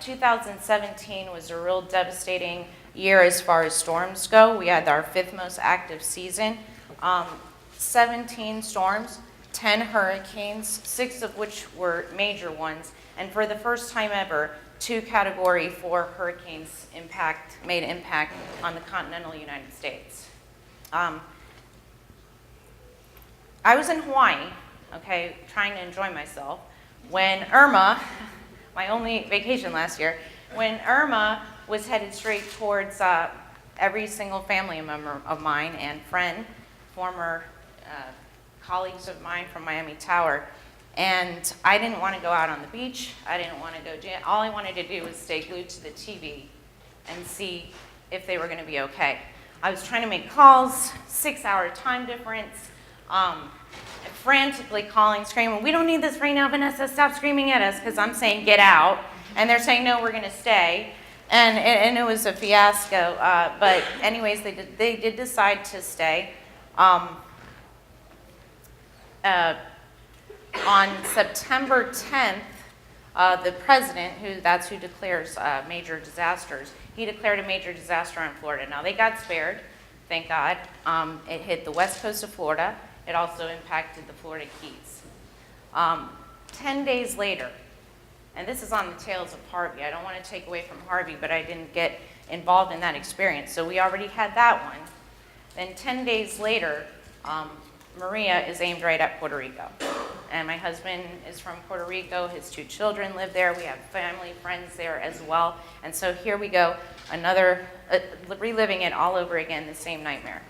2017 was a real devastating year as far as storms go. We had our 5th most active season. 17 storms, 10 hurricanes, 6 of which were major ones. And for the first time ever, 2 Category 4 hurricanes made impact on the continental United States. I was in Hawaii, okay, trying to enjoy myself, when Irma, my only vacation last year, when Irma was headed straight towards every single family member of mine and friend, former colleagues of mine from Miami Tower. And I didn't want to go out on the beach. I didn't want to go do it. All I wanted to do was stay glued to the TV and see if they were going to be okay. I was trying to make calls, 6-hour time difference, frantically calling, screaming, "We don't need this right now, Vanessa, stop screaming at us," because I'm saying get out. And they're saying, no, we're going to stay. And it was a fiasco. But anyways, they did decide to stay. On September 10th, the president, that's who declares major disasters, he declared a major disaster on Florida. Now, they got spared, thank God. It hit the west coast of Florida. It also impacted the Florida Keys. 10 days later, and this is on the tails of Harvey. I don't want to take away from Harvey, but I didn't get involved in that experience. So we already had that one. Then 10 days later, Maria is aimed right at Puerto Rico. And my husband is from Puerto Rico. His 2 children live there. We have family, friends there as well. And so here we go, reliving it all over again, the same nightmare.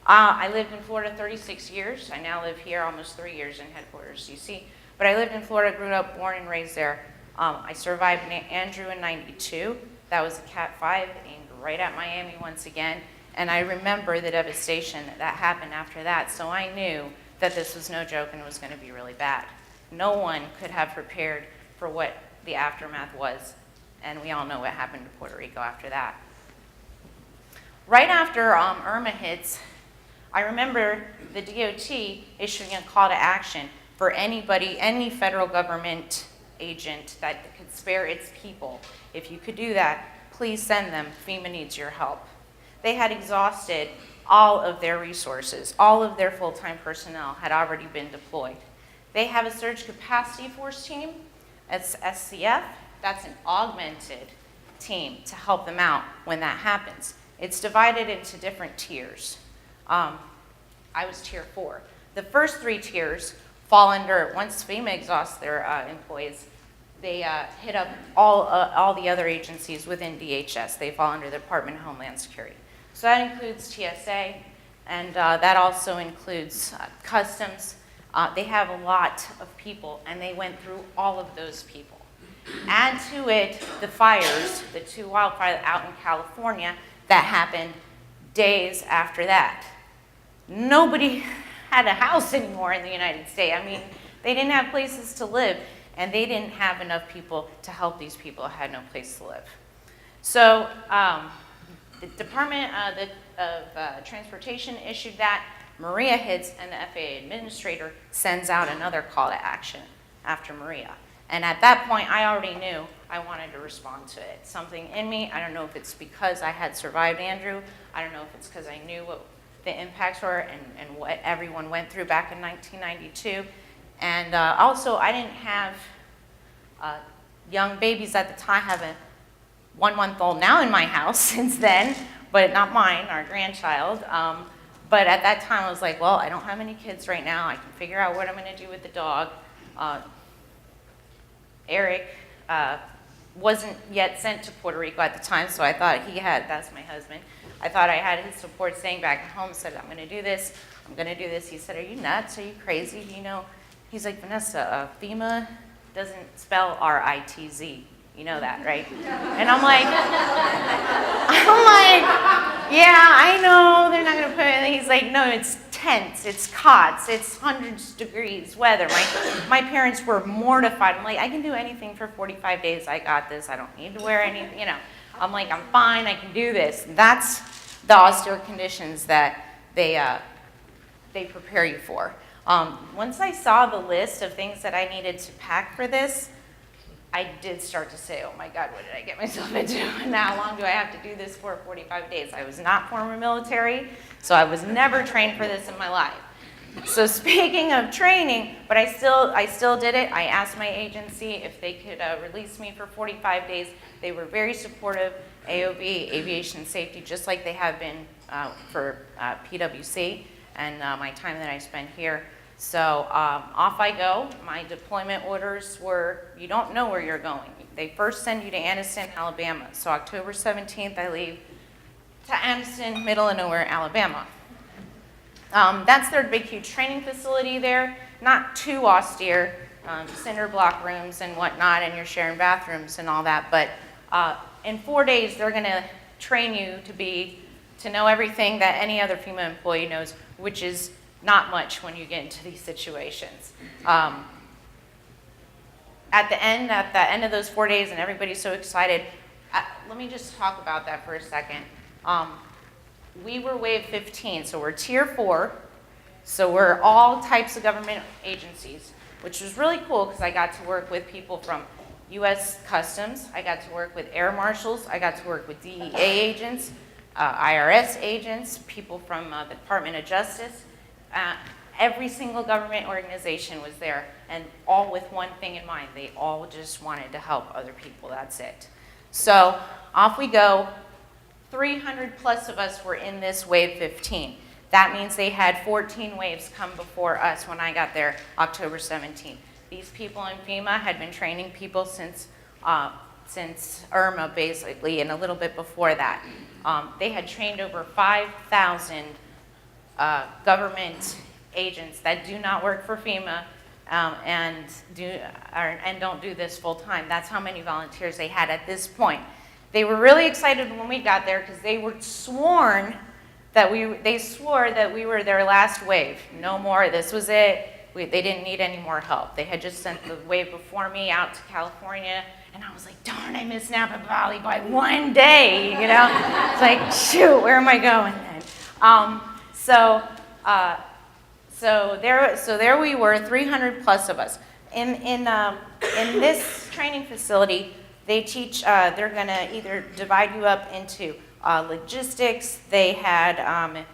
I lived in Florida 36 years. I now live here almost 3 years in headquarters, DC. But I lived in Florida, grew up, born and raised there. I survived Andrew in '92. That was a Cat 5, aimed right at Miami once again. And I remember the devastation that happened after that. So I knew that this was no joke and it was going to be really bad. No one could have prepared for what the aftermath was. And we all know what happened to Puerto Rico after that. Right after Irma hits, I remember the DOT issuing a call to action for anybody, any federal government agent that could spare its people. If you could do that, please send them. FEMA needs your help. They had exhausted all of their resources. All of their full-time personnel had already been deployed. They have a surge capacity force team. It's SCF. That's an augmented team to help them out when that happens. It's divided into different tiers. I was tier 4. The first 3 tiers fall under, once FEMA exhausts their employees, they hit up all the other agencies within DHS. They fall under the Department of Homeland Security. So that includes TSA, and that also includes Customs. They have a lot of people, and they went through all of those people. Add to it the fires, the 2 wildfires out in California that happened days after that. Nobody had a house anymore in the United States. I mean, they didn't have places to live, and they didn't have enough people to help these people who had no place to live. So the Department of Transportation issued that. Maria hits, and the FAA administrator sends out another call to action after Maria. And at that point, I already knew I wanted to respond to it. Something in me, I don't know if it's because I had survived Andrew, I don't know if it's because I knew what the impacts were and what everyone went through back in 1992. And also, I didn't have young babies at the time. I have a 1-month-old now in my house since then, but not mine, our grandchild. But at that time, I was like, well, I don't have any kids right now. I can figure out what I'm going to do with the dog. Eric wasn't yet sent to Puerto Rico at the time, so I thought that's my husband. I thought I had his support staying back at home, said, I'm going to do this, I'm going to do this. He said, are you nuts? Are you crazy? You know, he's like, Vanessa, FEMA doesn't spell RITZ. You know that, right? And I'm like, yeah, I know, they're not going to put it. He's like, no, it's tents, it's cots, it's hundreds of degrees weather. My parents were mortified. I'm like, I can do anything for 45 days. I got this. I don't need to wear anything, you know. I'm like, I'm fine, I can do this. That's the austere conditions that they prepare you for. Once I saw the list of things that I needed to pack for this, I did start to say, oh my God, what did I get myself into? And how long do I have to do this for? 45 days. I was not former military, so I was never trained for this in my life. So speaking of training, but I still did it. I asked my agency if they could release me for 45 days. They were very supportive, AOB, aviation safety, just like they have been for PWC and my time that I spent here. So off I go. My deployment orders were, you don't know where you're going. They first send you to Anniston, Alabama. So October 17th, I leave to Anniston, middle of nowhere, Alabama. That's their big, huge training facility there. Not too austere, cinder block rooms and whatnot, and you're sharing bathrooms and all that. But in 4 days, they're going to train you to know everything that any other FEMA employee knows, which is not much when you get into these situations. At the end of those 4 days, and everybody's so excited, let me just talk about that for a second. We were wave 15, so we're tier 4, so we're all types of government agencies, which was really cool because I got to work with people from U.S. Customs, I got to work with air marshals, I got to work with DEA agents, IRS agents, people from the Department of Justice. Every single government organization was there, and all with one thing in mind. They all just wanted to help other people, that's it. So off we go. 300 plus of us were in this wave 15. That means they had 14 waves come before us when I got there October 17th. These people in FEMA had been training people since Irma, basically, and a little bit before that. They had trained over 5,000 government agents that do not work for FEMA and don't do this full time. That's how many volunteers they had at this point. They were really excited when we got there because they were sworn that they swore that we were their last wave. No more, this was it. They didn't need any more help. They had just sent the wave before me out to California, and I was like, darn, I missed Napa Valley by 1 day, you know? It's like, shoot, where am I going then? So there we were, 300 plus of us. In this training facility, they teach, they're gonna either divide you up into logistics, they had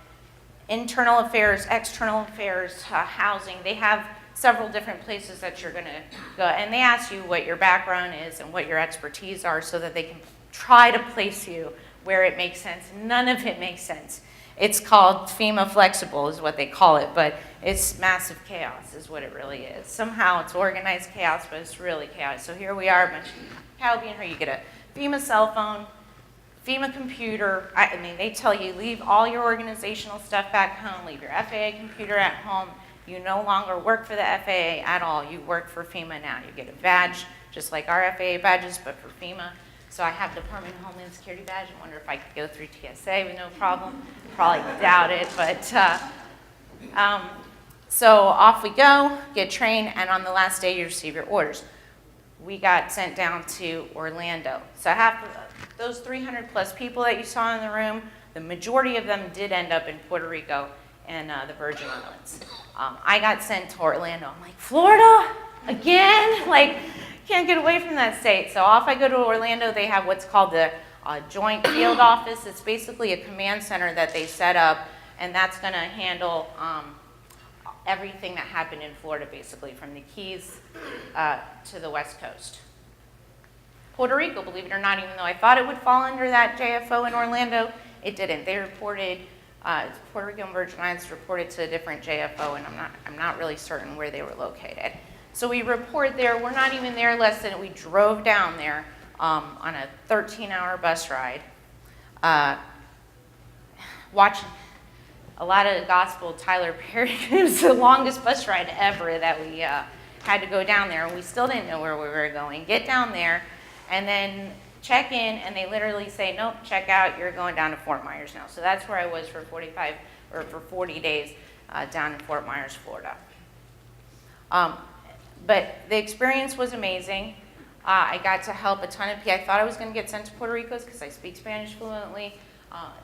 internal affairs, external affairs, housing. They have several different places that you're gonna go, and they ask you what your background is and what your expertise are so that they can try to place you where it makes sense. None of it makes sense. It's called FEMA flexible is what they call it, but it's massive chaos is what it really is. Somehow it's organized chaos, but it's really chaos. So here we are, a bunch of cattle being herd. You get a FEMA cell phone, FEMA computer. I mean, they tell you leave all your organizational stuff back home, leave your FAA computer at home. You no longer work for the FAA at all. You work for FEMA now. You get a badge, just like our FAA badges, but for FEMA. So I have Department of Homeland Security badge. I wonder if I could go through TSA with no problem. Probably doubt it, but so off we go, get trained, and on the last day you receive your orders. We got sent down to Orlando. So half of those 300 plus people that you saw in the room, the majority of them did end up in Puerto Rico and the Virgin Islands. I got sent to Orlando. I'm like, Florida? Again? Like, can't get away from that state. So off I go to Orlando. They have what's called the Joint Field Office. It's basically a command center that they set up, and that's going to handle everything that happened in Florida, basically, from the Keys to the West Coast. Puerto Rico, believe it or not, even though I thought it would fall under that JFO in Orlando, it didn't. They reported, Puerto Rico and Virgin Islands reported to a different JFO, and I'm not really certain where they were located. So we report there. We're not even there less than we drove down there on a 13-hour bus ride, watching a lot of gospel. Tyler Perry. It was the longest bus ride ever that we had to go down there, and we still didn't know where we were going. Get down there, and then check in, and they literally say, nope, check out, you're going down to Fort Myers now. So that's where I was for 40 days down in Fort Myers, Florida. But the experience was amazing. I got to help a ton of people. I thought I was going to get sent to Puerto Rico because I speak Spanish fluently.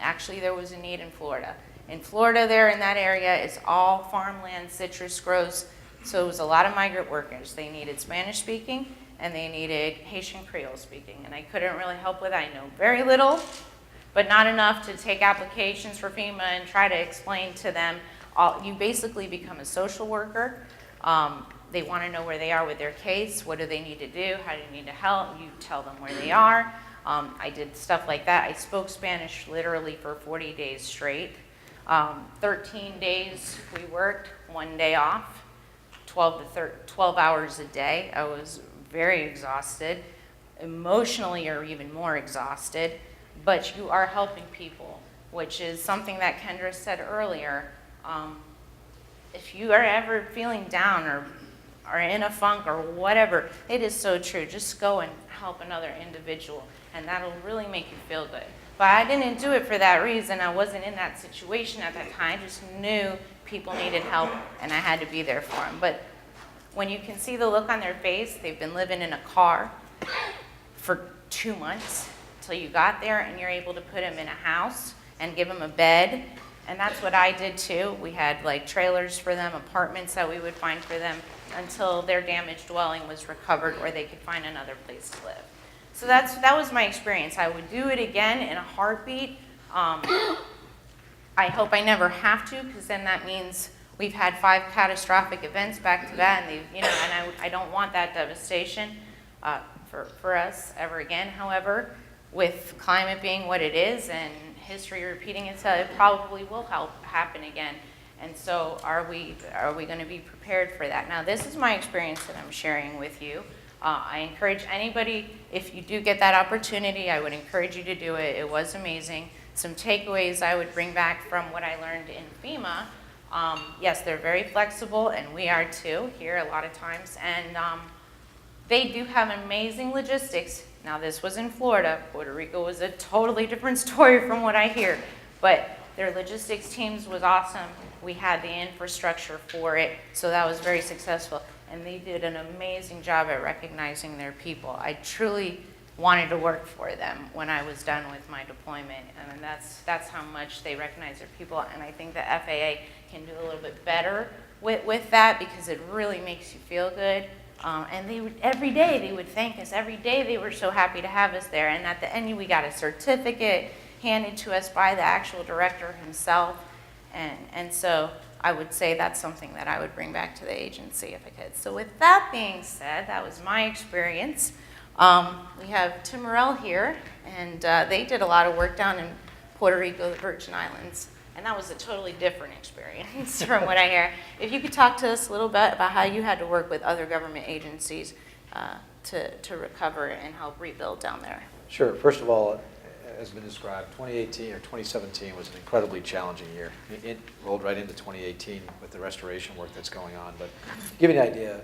Actually, there was a need in Florida. In Florida there, in that area, it's all farmland, citrus grows. So it was a lot of migrant workers. They needed Spanish speaking and they needed Haitian Creole speaking, and I couldn't really help with that. I know very little, but not enough to take applications for FEMA and try to explain to them. You basically become a social worker. They want to know where they are with their case, what do they need to do, how do you need to help, you tell them where they are. I did stuff like that. I spoke Spanish literally for 40 days straight. 13 days we worked, 1 day off, 12 hours a day. I was very exhausted. Emotionally, you're even more exhausted, but you are helping people, which is something that Kendra said earlier. If you are ever feeling down or in a funk or whatever, it is so true. Just go and help another individual, and that'll really make you feel good. But I didn't do it for that reason. I wasn't in that situation at that time. I just knew people needed help, and I had to be there for them. But when you can see the look on their face, they've been living in a car for 2 months till you got there, and you're able to put them in a house and give them a bed. And that's what I did too. We had like trailers for them, apartments that we would find for them until their damaged dwelling was recovered or they could find another place to live. So that was my experience. I would do it again in a heartbeat. I hope I never have to, because then that means we've had 5 catastrophic events back to back, and I don't want that devastation for us ever again. However, with climate being what it is and history repeating itself, it probably will happen again. And so are we going to be prepared for that? Now, this is my experience that I'm sharing with you. I encourage anybody, if you do get that opportunity, I would encourage you to do it. It was amazing. Some takeaways I would bring back from what I learned in FEMA. Yes, they're very flexible, and we are too here a lot of times. And they do have amazing logistics. Now, this was in Florida. Puerto Rico was a totally different story from what I hear. But their logistics teams was awesome. We had the infrastructure for it, so that was very successful. And they did an amazing job at recognizing their people. I truly wanted to work for them when I was done with my deployment. And that's how much they recognize their people. And I think the FAA can do a little bit better with that, because it really makes you feel good. And they would, every day they would thank us. Every day they were so happy to have us there. And at the end we got a certificate handed to us by the actual director himself. And so I would say that's something that I would bring back to the agency if I could. So with that being said, that was my experience. We have Tim Arel here, and they did a lot of work down in Puerto Rico, the Virgin Islands. And that was a totally different experience from what I hear. If you could talk to us a little bit about how you had to work with other government agencies to recover and help rebuild down there. Sure. First of all, as been described, 2018 or 2017 was an incredibly challenging year. It rolled right into 2018 with the restoration work that's going on. But to give you an idea,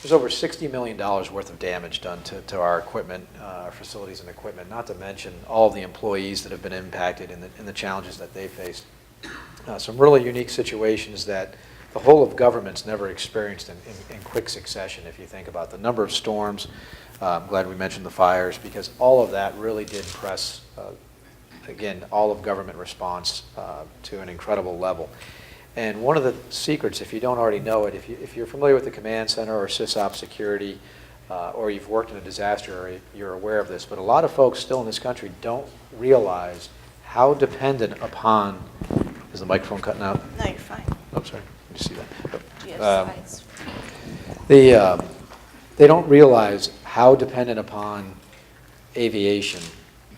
there's over $60 million worth of damage done to our equipment, our facilities and equipment, not to mention all the employees that have been impacted in the challenges that they faced. Some really unique situations that the whole of government's never experienced in quick succession, if you think about the number of storms. I'm glad we mentioned the fires, because all of that really did press, again, all of government response to an incredible level. And one of the secrets, if you don't already know it, if you're familiar with the command center or SysOps security, or you've worked in a disaster area, you're aware of this, but a lot of folks still in this country don't realize how dependent upon, is the microphone cutting out? No, you're fine. Oh, sorry, did you see that? Do you have slides? They don't realize how dependent upon aviation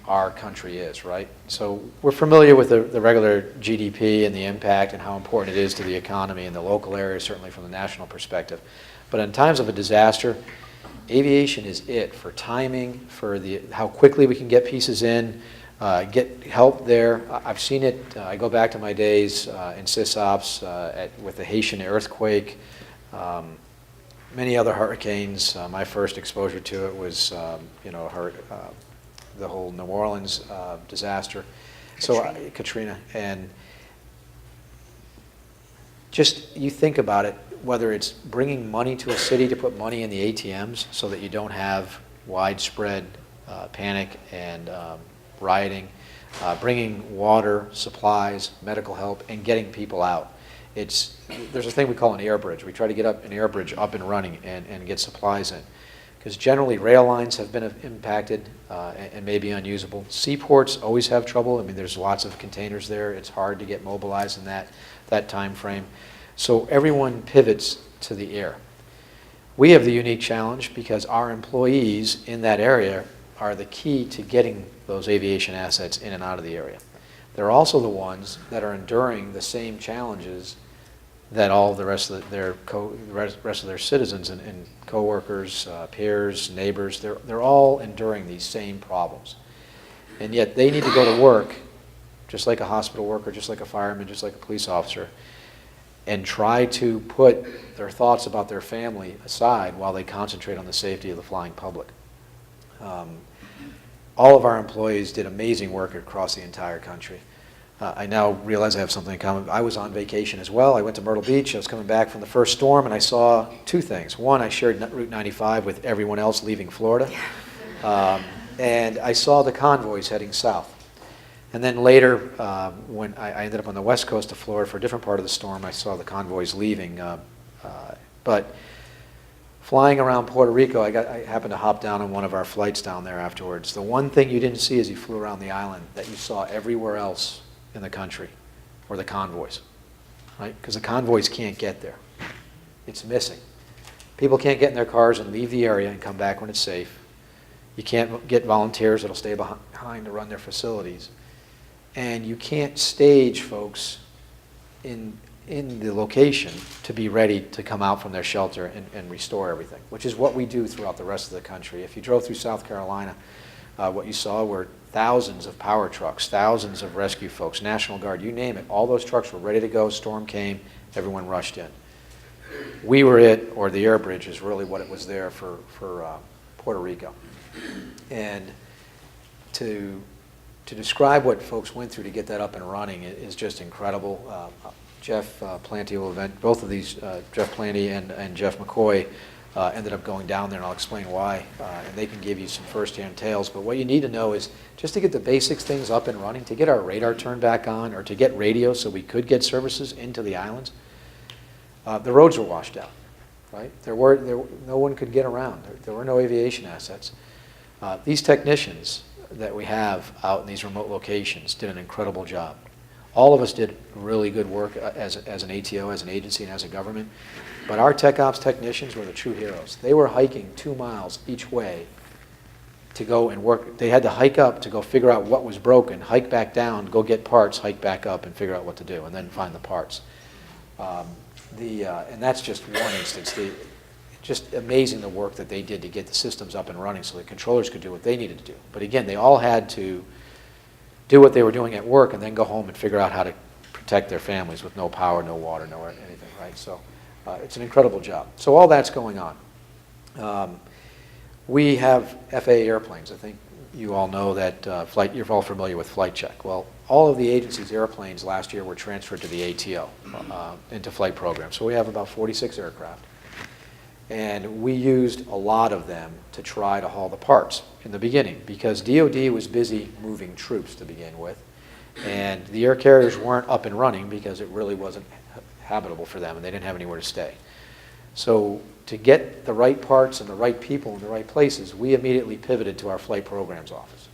our country is, right? So we're familiar with the regular GDP and the impact and how important it is to the economy in the local area, certainly from the national perspective. But in times of a disaster, aviation is it for timing, for how quickly we can get pieces in, get help there. I've seen it. I go back to my days in SysOps with the Haitian earthquake, many other hurricanes. My first exposure to it was, the whole New Orleans disaster. Katrina. And just, you think about it, whether it's bringing money to a city to put money in the ATMs so that you don't have widespread panic and rioting, bringing water, supplies, medical help, and getting people out. There's a thing we call an air bridge. We try to get an air bridge up and running and get supplies in. because generally rail lines have been impacted and may be unusable. Seaports always have trouble. I mean, there's lots of containers there. It's hard to get mobilized in that time frame. So everyone pivots to the air. We have the unique challenge because our employees in that area are the key to getting those aviation assets in and out of the area. They're also the ones that are enduring the same challenges that all the rest of their citizens and coworkers, peers, neighbors, they're all enduring these same problems. And yet they need to go to work just like a hospital worker, just like a fireman, just like a police officer, and try to put their thoughts about their family aside while they concentrate on the safety of the flying public. All of our employees did amazing work across the entire country. I now realize I have something in common. I was on vacation as well. I went to Myrtle Beach. I was coming back from the first storm, and I saw two things. One, I shared Route 95 with everyone else leaving Florida. And I saw the convoys heading south. And then later, when I ended up on the west coast of Florida for a different part of the storm, I saw the convoys leaving. But flying around Puerto Rico, I happened to hop down on one of our flights down there afterwards. The one thing you didn't see as you flew around the island that you saw everywhere else in the country were the convoys, right? Because the convoys can't get there. It's missing. People can't get in their cars and leave the area and come back when it's safe. You can't get volunteers that'll stay behind to run their facilities. And you can't stage folks in the location to be ready to come out from their shelter and restore everything, which is what we do throughout the rest of the country. If you drove through South Carolina, what you saw were thousands of power trucks, thousands of rescue folks, National Guard, you name it. All those trucks were ready to go. Storm came. Everyone rushed in. We were it, or the air bridge is really what it was there for Puerto Rico. And to describe what folks went through to get that up and running is just incredible. Jeff Planty will event, both of these, Jeff Planty and Jeff McCoy, ended up going down there, and I'll explain why, and they can give you some first-hand tales. But what you need to know is just to get the basics things up and running, to get our radar turned back on, or to get radio so we could get services into the islands, the roads were washed out, right? No one could get around. There were no aviation assets. These technicians that we have out in these remote locations did an incredible job. All of us did really good work as an ATO, as an agency, and as a government. But our tech ops technicians were the true heroes. They were hiking 2 miles each way to go and work. They had to hike up to go figure out what was broken, hike back down, go get parts, hike back up, and figure out what to do, and then find the parts. And that's just one instance. Just amazing the work that they did to get the systems up and running so the controllers could do what they needed to do. But again, they all had to do what they were doing at work and then go home and figure out how to protect their families with no power, no water, no anything, right? So it's an incredible job. So all that's going on. We have FAA airplanes. I think you all know that you're all familiar with Flight Check. Well, all of the agency's airplanes last year were transferred to the ATO into flight programs. So we have about 46 aircraft. And we used a lot of them to try to haul the parts in the beginning because DOD was busy moving troops to begin with. And the air carriers weren't up and running because it really wasn't habitable for them and they didn't have anywhere to stay. So to get the right parts and the right people in the right places, we immediately pivoted to our flight programs office.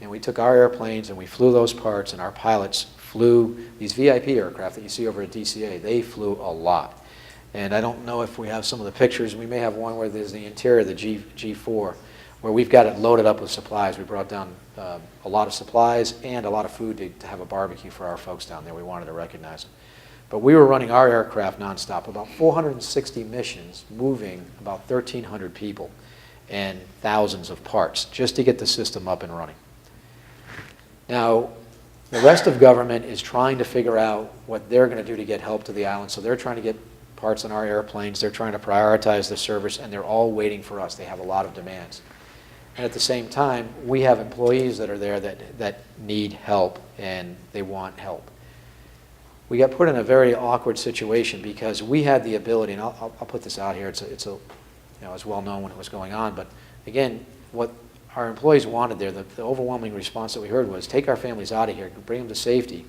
And we took our airplanes and we flew those parts, and our pilots flew these VIP aircraft that you see over at DCA. They flew a lot. And I don't know if we have some of the pictures. We may have one where there's the interior of the G4, where we've got it loaded up with supplies. We brought down a lot of supplies and a lot of food to have a barbecue for our folks down there. We wanted to recognize them. But we were running our aircraft nonstop, about 460 missions, moving about 1,300 people and thousands of parts just to get the system up and running. Now, the rest of government is trying to figure out what they're going to do to get help to the island. So they're trying to get parts on our airplanes. They're trying to prioritize the service, and they're all waiting for us. They have a lot of demands. And at the same time, we have employees that are there that need help, and they want help. We got put in a very awkward situation because we had the ability, and I'll put this out here. It's well known when it was going on, but again, what our employees wanted there, the overwhelming response that we heard was, take our families out of here, bring them to safety,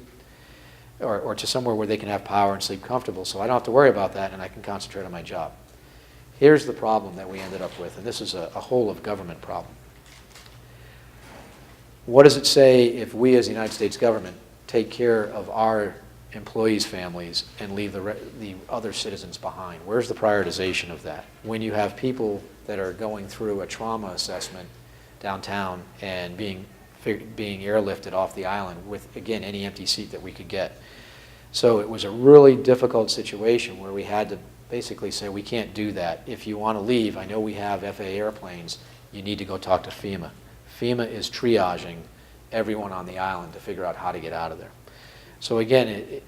or to somewhere where they can have power and sleep comfortable, so I don't have to worry about that and I can concentrate on my job. Here's the problem that we ended up with, and this is a whole of government problem. What does it say if we as the United States government take care of our employees' families and leave the other citizens behind? Where's the prioritization of that? When you have people that are going through a trauma assessment downtown and being airlifted off the island with, again, any empty seat that we could get. So it was a really difficult situation where we had to basically say, we can't do that. If you want to leave, I know we have FAA airplanes, you need to go talk to FEMA. FEMA is triaging everyone on the island to figure out how to get out of there. So again,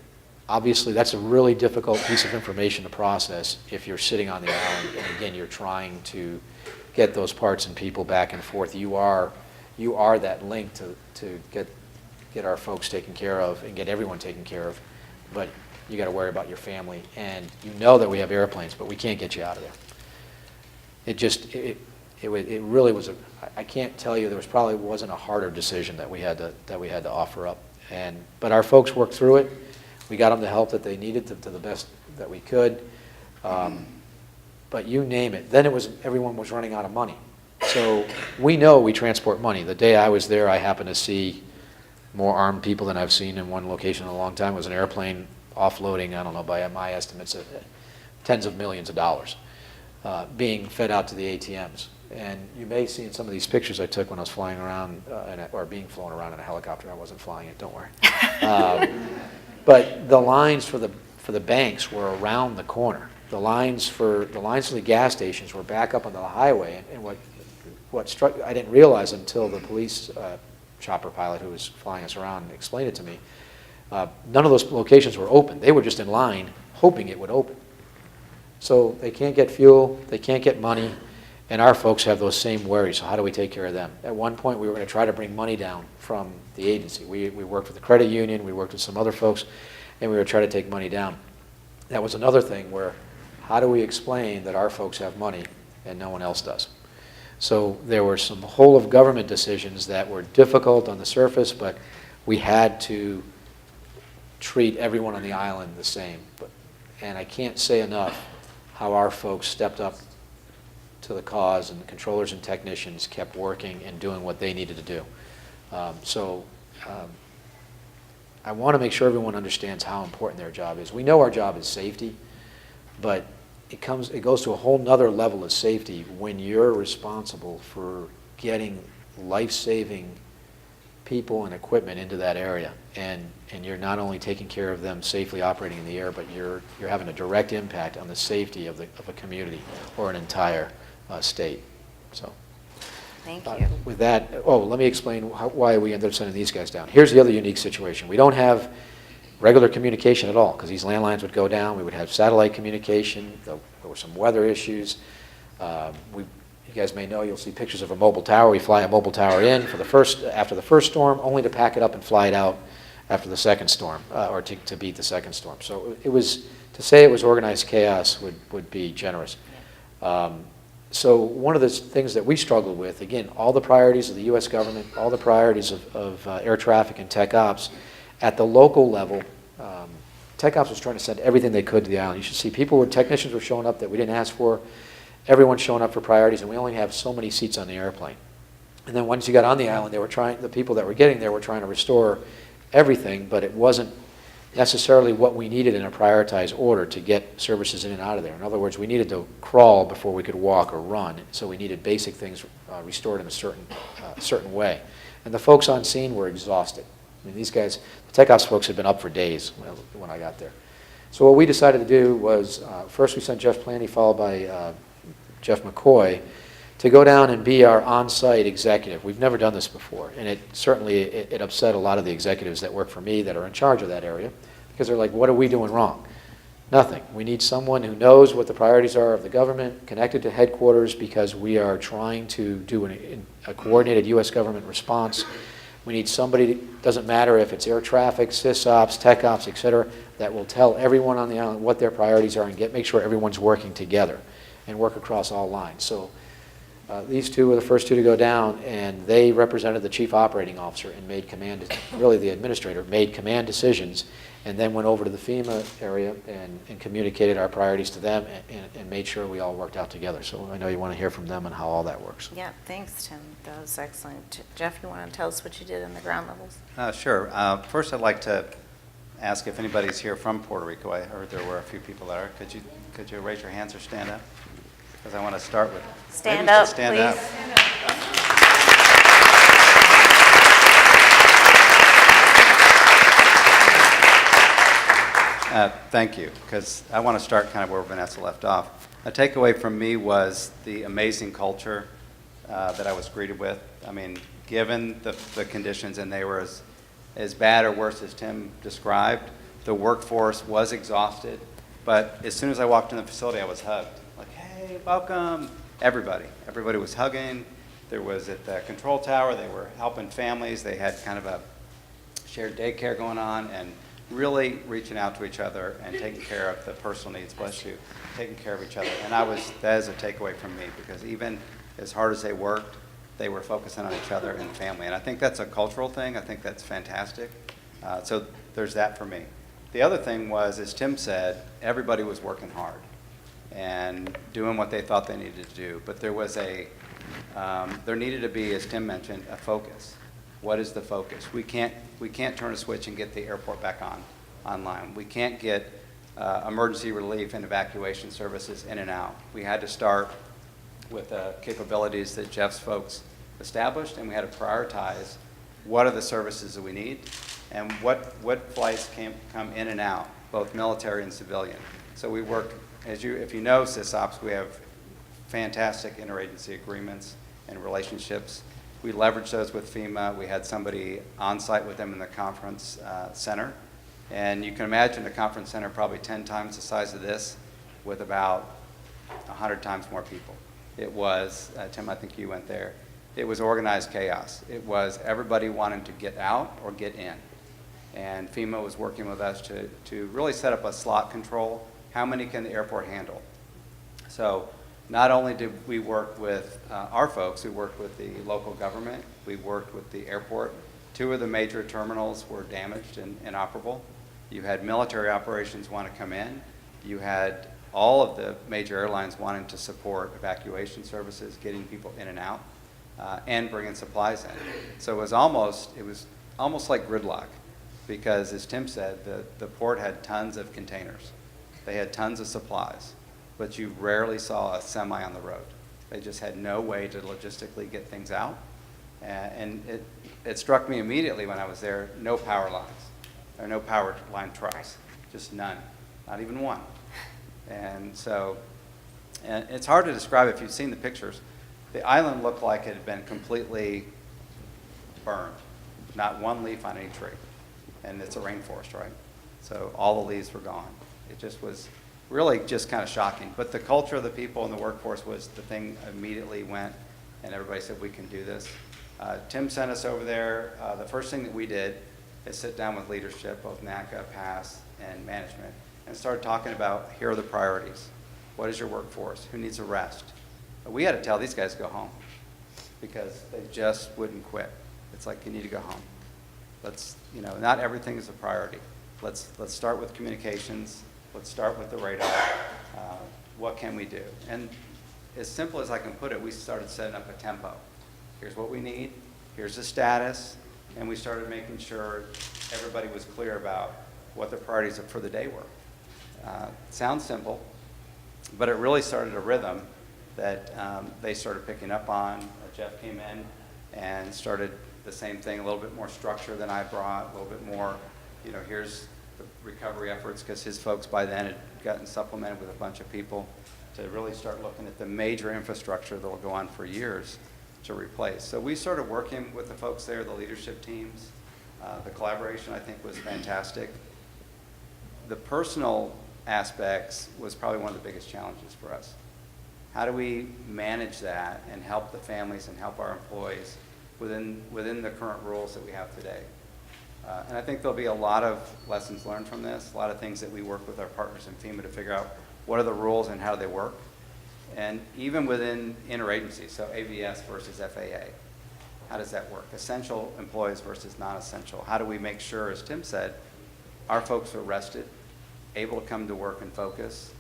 obviously that's a really difficult piece of information to process if you're sitting on the island and again you're trying to get those parts and people back and forth. You are that link to get our folks taken care of and get everyone taken care of, but you got to worry about your family, and you know that we have airplanes, but we can't get you out of there. It really was I can't tell you, probably wasn't a harder decision that we had to offer up. But our folks worked through it. We got them the help that they needed to the best that we could. But you name it. Then everyone was running out of money. So we know we transport money. The day I was there, I happened to see more armed people than I've seen in one location in a long time. It was an airplane offloading, I don't know, by my estimates, tens of millions of dollars being fed out to the ATMs. And you may see in some of these pictures I took when I was flying around, or being flown around in a helicopter. I wasn't flying it, don't worry. But the lines for the banks were around the corner. The lines for the gas stations were back up on the highway. And what struck, I didn't realize until the police chopper pilot who was flying us around explained it to me. None of those locations were open. They were just in line hoping it would open. So they can't get fuel, they can't get money, and our folks have those same worries. So how do we take care of them? At one point we were going to try to bring money down from the agency. We worked with the credit union, we worked with some other folks, and we were trying to take money down. That was another thing where, how do we explain that our folks have money and no one else does? So there were some whole of government decisions that were difficult on the surface, but we had to treat everyone on the island the same. And I can't say enough how our folks stepped up to the cause, and the controllers and technicians kept working and doing what they needed to do. I want to make sure everyone understands how important their job is. We know our job is safety, but it goes to a whole nother level of safety when you're responsible for getting life-saving people and equipment into that area, and you're not only taking care of them safely operating in the air, but you're having a direct impact on the safety of a community or an entire state. So Thank you. with that, let me explain why we ended up sending these guys down. Here's the other unique situation. We don't have regular communication at all, because these landlines would go down. We would have satellite communication. There were some weather issues. You guys may know, you'll see pictures of a mobile tower. We fly a mobile tower in after the first storm, only to pack it up and fly it out after the second storm, or to beat the second storm. So to say it was organized chaos would be generous. So one of the things that we struggled with, again, all the priorities of the U.S. government, all the priorities of air traffic and tech ops, at the local level, tech ops was trying to send everything they could to the island. You should see technicians were showing up that we didn't ask for. Everyone's showing up for priorities, and we only have so many seats on the airplane. And then once you got on the island, the people that were getting there were trying to restore everything, but it wasn't necessarily what we needed in a prioritized order to get services in and out of there. In other words, we needed to crawl before we could walk or run, so we needed basic things restored in a certain way. And the folks on scene were exhausted. I mean, these guys, the tech ops folks had been up for days when I got there. So what we decided to do was, first we sent Jeff Planty, followed by Jeff McCoy, to go down and be our on-site executive. We've never done this before, and it upset a lot of the executives that work for me that are in charge of that area, because they're like, what are we doing wrong? Nothing. We need someone who knows what the priorities are of the government, connected to headquarters, because we are trying to do a coordinated U.S. government response. We need somebody, doesn't matter if it's air traffic, sysops, tech ops, et cetera, that will tell everyone on the island what their priorities are and make sure everyone's working together and work across all lines. So These two were the first two to go down, and they represented the chief operating officer and made really the administrator, made command decisions, and then went over to the FEMA area and communicated our priorities to them and made sure we all worked out together. So I know you want to hear from them and how all that works. Yeah, thanks, Tim. That was excellent. Jeff, you want to tell us what you did in the ground levels? Sure. First, I'd like to ask if anybody's here from Puerto Rico. I heard there were a few people that are. Could you raise your hands or stand up? Because I want to start with. Stand maybe you up, should stand please. Thank you, because I want to start kind of where Vanessa left off. A takeaway from me was the amazing culture that I was greeted with. I mean, given the conditions, and they were as bad or worse as Tim described, the workforce was exhausted, but as soon as I walked in the facility, I was hugged. Like, hey, welcome. Everybody was hugging. There was at the control tower, they were helping families. They had kind of a shared daycare going on, and really reaching out to each other and taking care of the personal needs, bless you, taking care of each other. And that is a takeaway from me, because even as hard as they worked, they were focusing on each other and family. And I think that's a cultural thing. I think that's fantastic. So there's that for me. The other thing was, as Tim said, everybody was working hard and doing what they thought they needed to do. But there was there needed to be, as Tim mentioned, a focus. What is the focus? We can't turn a switch and get the airport back online. We can't get emergency relief and evacuation services in and out. We had to start with the capabilities that Jeff's folks established, and we had to prioritize what are the services that we need and what flights can come in and out, both military and civilian. So we worked, if you know SysOps, we have fantastic interagency agreements and relationships. We leveraged those with FEMA. We had somebody on site with them in the conference center. And you can imagine the conference center probably 10 times the size of this with about 100 times more people. It was, Tim, I think you went there. It was organized chaos. It was everybody wanting to get out or get in. And FEMA was working with us to really set up a slot control. How many can the airport handle? So not only did we work with our folks, we worked with the local government, we worked with the airport. 2 of the major terminals were damaged and inoperable. You had military operations want to come in. You had all of the major airlines wanting to support evacuation services, getting people in and out, and bringing supplies in. So it was almost like gridlock, because as Tim said, the port had tons of containers. They had tons of supplies, but you rarely saw a semi on the road. They just had no way to logistically get things out. And it struck me immediately when I was there, no power lines. There are no power line trucks, just none, not even one. And so, and it's hard to describe if you've seen the pictures. The island looked like it had been completely burned, not one leaf on any tree. And it's a rainforest, right? So all the leaves were gone. It just was really just kind of shocking. But the culture of the people in the workforce was the thing immediately went, and everybody said, we can do this. Tim sent us over there. The first thing that we did is sit down with leadership, both NACA, PASS, and management, and start talking about, here are the priorities. What is your workforce? Who needs a rest? We had to tell these guys to go home, because they just wouldn't quit. It's like, you need to go home. Not everything is a priority. Let's start with communications. Let's start with the radar. What can we do? And as simple as I can put it, we started setting up a tempo. Here's what we need. Here's the status. And we started making sure everybody was clear about what the priorities for the day were. Sounds simple, but it really started a rhythm that they started picking up on. Jeff came in and started the same thing, a little bit more structure than I brought, a little bit more, here's the recovery efforts, because his folks by then had gotten supplemented with a bunch of people to really start looking at the major infrastructure that will go on for years to replace. So we started working with the folks there, the leadership teams. The collaboration, I think, was fantastic. The personal aspects was probably one of the biggest challenges for us. How do we manage that and help the families and help our employees within the current rules that we have today? And I think there'll be a lot of lessons learned from this, a lot of things that we work with our partners in FEMA to figure out what are the rules and how do they work. And even within interagency, so AVS versus FAA, how does that work? Essential employees versus non-essential. How do we make sure, as Tim said, our folks are rested, able to come to work and focus,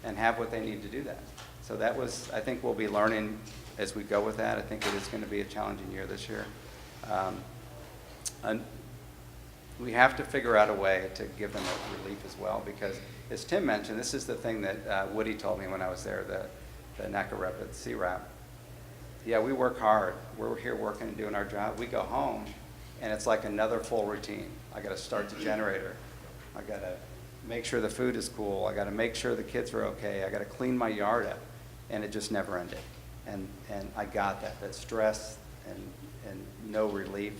and have what they need to do that? So that was, I think we'll be learning as we go with that. I think it is going to be a challenging year this year. And we have to figure out a way to give them a relief as well, because as Tim mentioned, this is the thing that Woody told me when I was there, the NACA rep at CRAP. Yeah, we work hard. We're here working and doing our job. We go home, and it's like another full routine. I got to start the generator. I got to make sure the food is cool. I got to make sure the kids are okay. I got to clean my yard up, and it just never ended. And I got that stress and no relief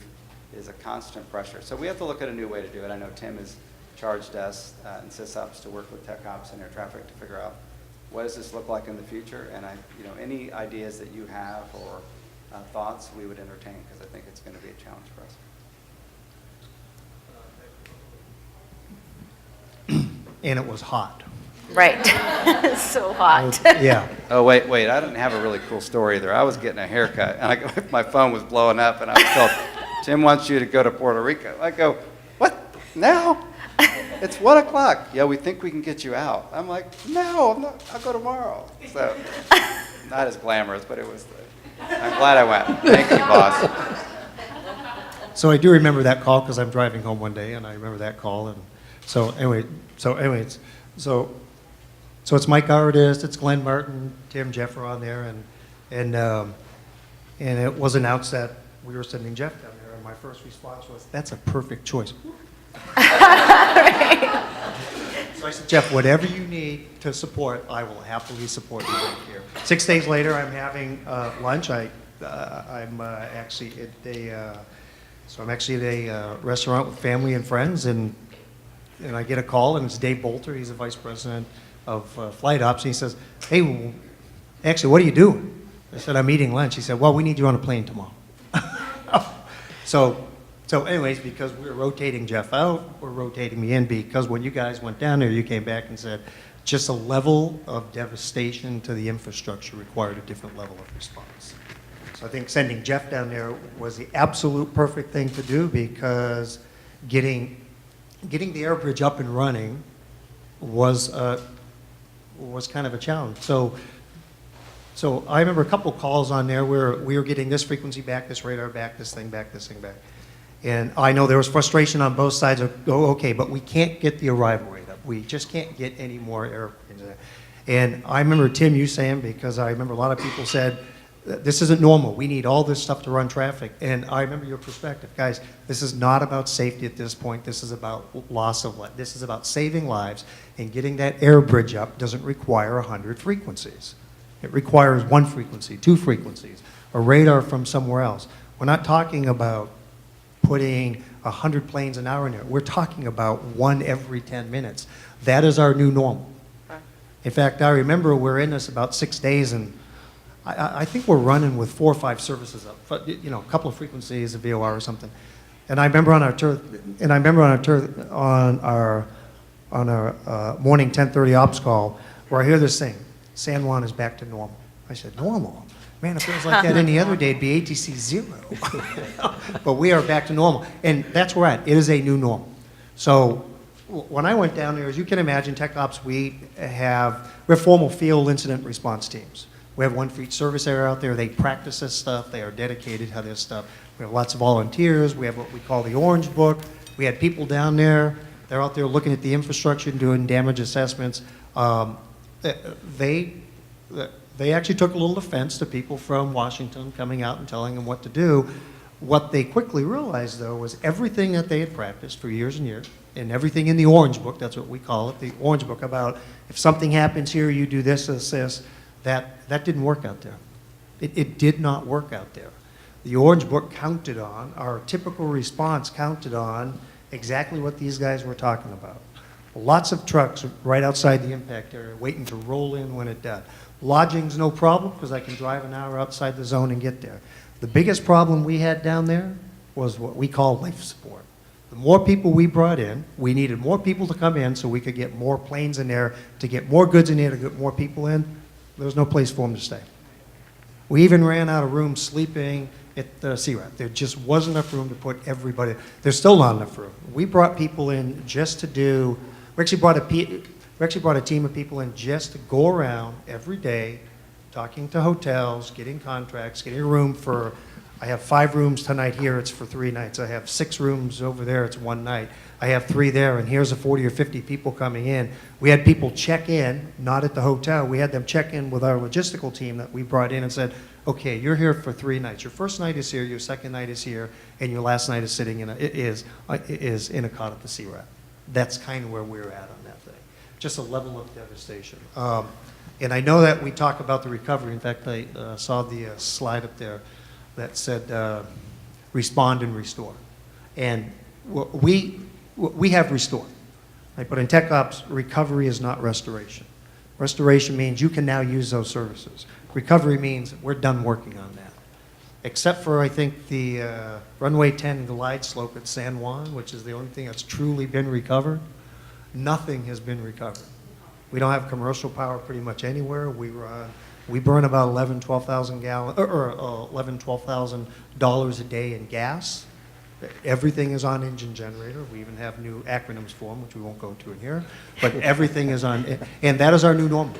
is a constant pressure. So we have to look at a new way to do it. I know Tim has charged us and SysOps to work with tech ops and air traffic to figure out what does this look like in the future. And any ideas that you have or thoughts we would entertain, because I think it's going to be a challenge for us. And it was hot. Right. So hot. Yeah. Oh, wait, I didn't have a really cool story either. I was getting a haircut, and my phone was blowing up, and I was told, Tim wants you to go to Puerto Rico. I go, what, now? It's 1 o'clock. Yeah, we think we can get you out. I'm like, no, I'll go tomorrow. So, not as glamorous, but it was, I'm glad I went. Thank you, boss. So I do remember that call because I'm driving home one day, and I remember that call. And so it's Mike Artist, it's Glenn Martin, Tim, Jeff are on there, and it was announced that we were sending Jeff down there, and my first response was, "That's a perfect choice." So I said, "Jeff, whatever you need to support, I will happily support you right here." 6 days later, I'm having lunch. I'm actually at a restaurant with family and friends, and I get a call, and it's Dave Bolter. He's the vice president of flight ops, and he says, "Hey, well, actually, what are you doing?" I said, "I'm eating lunch." He said, "Well, we need you on a plane tomorrow." So anyways, because we're rotating Jeff out, we're rotating me in, because when you guys went down there, you came back and said, just a level of devastation to the infrastructure required a different level of response. So I think sending Jeff down there was the absolute perfect thing to do, because getting the air bridge up and running was kind of a challenge. So I remember a couple calls on there where we were getting this frequency back, this radar back, this thing back, this thing back. And I know there was frustration on both sides of, okay, but we can't get the arrival rate up. We just can't get any more airplanes there. And I remember, Tim, you saying, because I remember a lot of people said, this isn't normal. We need all this stuff to run traffic. And I remember your perspective. Guys, this is not about safety at this point. This is about loss of life. This is about saving lives, and getting that air bridge up doesn't require 100 frequencies. It requires 1 frequency, 2 frequencies, a radar from somewhere else. We're not talking about putting 100 planes an hour in there. We're talking about 1 every 10 minutes. That is our new normal. In fact, I remember we're in this about 6 days, and I think we're running with 4 or 5 services up, a couple of frequencies, a VOR or something. And I remember on our morning 10:30 ops call, where I hear this thing, San Juan is back to normal. I said, normal? Man, if it was like that any other day, it'd be ATC 0. But we are back to normal. And that's where we're at. It is a new normal. So when I went down there, as you can imagine, Tech Ops, we're formal field incident response teams. We have one for each service area out there. They practice this stuff. They are dedicated to this stuff. We have lots of volunteers. We have what we call the Orange Book. We had people down there. They're out there looking at the infrastructure and doing damage assessments. They actually took a little offense to people from Washington coming out and telling them what to do. What they quickly realized, though, was everything that they had practiced for years and years, and everything in the Orange Book, that's what we call it, the Orange Book, about if something happens here, you do this, that didn't work out there. It did not work out there. The Orange Book counted on, our typical response counted on exactly what these guys were talking about. Lots of trucks right outside the impact area waiting to roll in when it does. Lodging's no problem, because I can drive an hour outside the zone and get there. The biggest problem we had down there was what we call life support. The more people we brought in, we needed more people to come in so we could get more planes in there, to get more goods in there, to get more people in. There was no place for them to stay. We even ran out of room sleeping at the CRAP. There just wasn't enough room to put everybody. There's still not enough room. We brought people in just to do, we actually brought a team of people in just to go around every day, talking to hotels, getting contracts, getting a room for, I have 5 rooms tonight here, it's for 3 nights. I have 6 rooms over there, it's 1 night. I have 3 there, and here's a 40 or 50 people coming in. We had people check in, not at the hotel. We had them check in with our logistical team that we brought in and said, okay, you're here for 3 nights. Your first night is here, your second night is here, and your last night is sitting in is in a cot at the CRAP. That's kind of where we're at on that thing. Just a level of devastation. And I know that we talk about the recovery. In fact, I saw the slide up there that said respond and restore. And we have restore. Right? But in tech ops, recovery is not restoration. Restoration means you can now use those services. Recovery means we're done working on that. Except for, I think, the runway 10 glide slope at San Juan, which is the only thing that's truly been recovered, nothing has been recovered. We don't have commercial power pretty much anywhere. We burn about $12,000 a day in gas. Everything is on engine generator. We even have new acronyms for them, which we won't go to in here. But everything is on, and that is our new normal.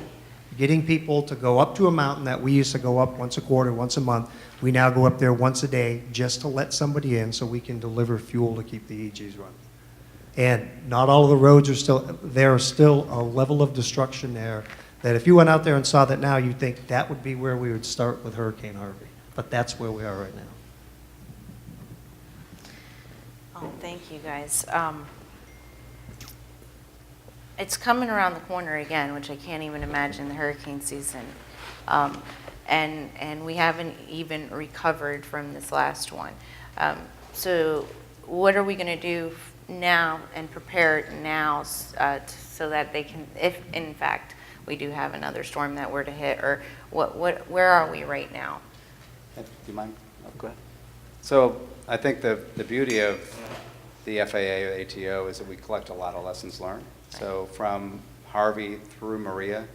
Getting people to go up to a mountain that we used to go up once a quarter, once a month. We now go up there once a day just to let somebody in so we can deliver fuel to keep the EGs running. And not all of the roads are still, there is still a level of destruction there that if you went out there and saw that now, you'd think that would be where we would start with Hurricane Harvey. But that's where we are right now. Oh, thank you, guys. It's coming around the corner again, which I can't even imagine, the hurricane season. And we haven't even recovered from this last one. So what are we going to do now and prepare now so that they can, if in fact we do have another storm that were to hit, or where are we right now? Do you mind? Oh, go ahead. So I think the beauty of the FAA or ATO is that we collect a lot of lessons learned. So from Harvey through Maria,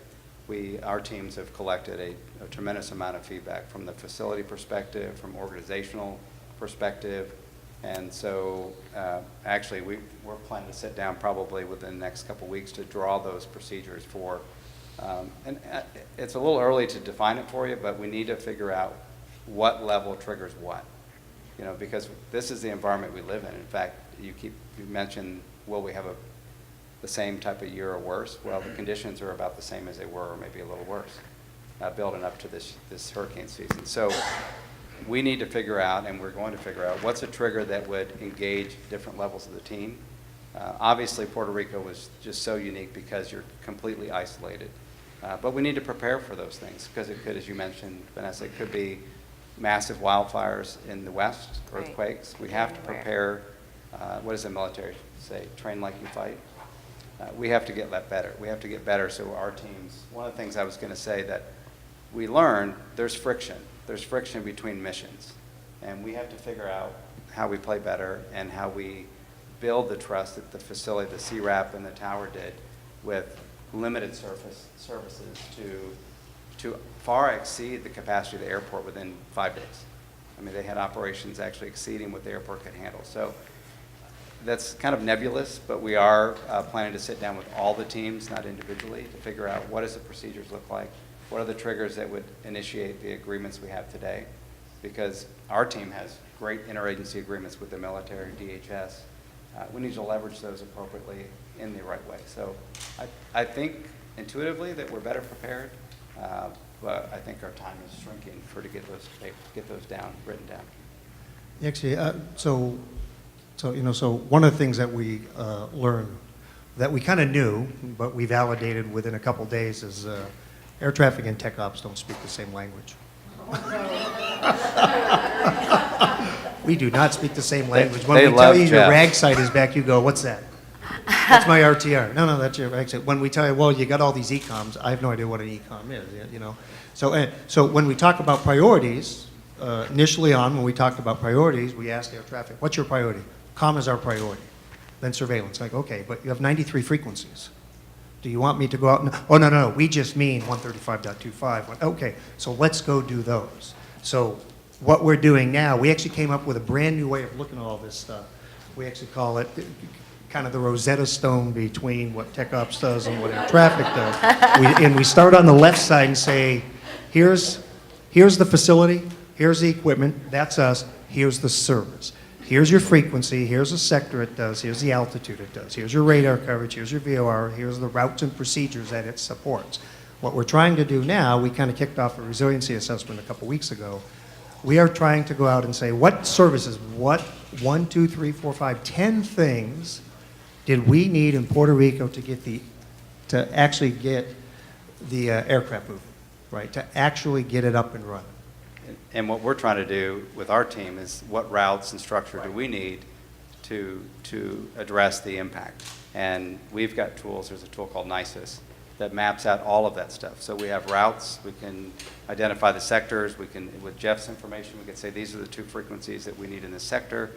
our teams have collected a tremendous amount of feedback from the facility perspective, from organizational perspective. And so actually we're planning to sit down probably within the next couple weeks to draw those procedures for, and it's a little early to define it for you, but we need to figure out what level triggers what. You know, because this is the environment we live in. In fact, you mentioned, will we have the same type of year or worse? Well, the conditions are about the same as they were, or maybe a little worse, building up to this hurricane season. So we need to figure out, and we're going to figure out, what's a trigger that would engage different levels of the team. Obviously, Puerto Rico was just so unique because you're completely isolated. But we need to prepare for those things, because it could, as you mentioned, Vanessa, it could be massive wildfires in the west, earthquakes. Right. We have to prepare, what does the military say, train like you fight? We have to get that better. We have to get better so our teams, one of the things I was going to say that we learned, there's friction. There's friction between missions. And we have to figure out how we play better and how we build the trust that the facility, the CRAP and the tower did with limited services to far exceed the capacity of the airport within 5 days. I mean, they had operations actually exceeding what the airport could handle. So that's kind of nebulous, but we are planning to sit down with all the teams, not individually, to figure out what does the procedures look like, what are the triggers that would initiate the agreements we have today, because our team has great interagency agreements with the military, DHS. We need to leverage those appropriately in the right way. So I think intuitively that we're better prepared, but I think our time is shrinking to get those written down. Actually, so one of the things that we learned that we kind of knew, but we validated within a couple days is air traffic and tech ops don't speak the same language. We do not speak the same language. When we tell you your rag site is back, you go, what's that? That's my RTR. No, that's your rag site. When we tell you, well, you got all these ECOMs, I have no idea what an ECOM is, you know. So when we talk about priorities, initially on, when we talked about priorities, we asked air traffic, what's your priority? Comm is our priority. Then surveillance, like, okay, but you have 93 frequencies. Do you want me to go out and, oh, no, we just mean 135.25. Okay, so let's go do those. So what we're doing now, we actually came up with a brand new way of looking at all this stuff. We actually call it kind of the Rosetta Stone between what Tech Ops does and what air traffic does. And we start on the left side and say, here's the facility, here's the equipment, that's us, here's the service. Here's your frequency, here's the sector it does, here's the altitude it does, here's your radar coverage, here's your VOR, here's the routes and procedures that it supports. What we're trying to do now, we kind of kicked off a resiliency assessment a couple weeks ago. We are trying to go out and say, what services, what 1, 2, 3, 4, 5, 10 things did we need in Puerto Rico to actually get the aircraft moving, right? To actually get it up and running. And what we're trying to do with our team is what routes and structure do we need to address the impact. And we've got tools, there's a tool called NISIS that maps out all of that stuff. So we have routes, we can identify the sectors, we can, with Jeff's information, we can say these are the 2 frequencies that we need in this sector.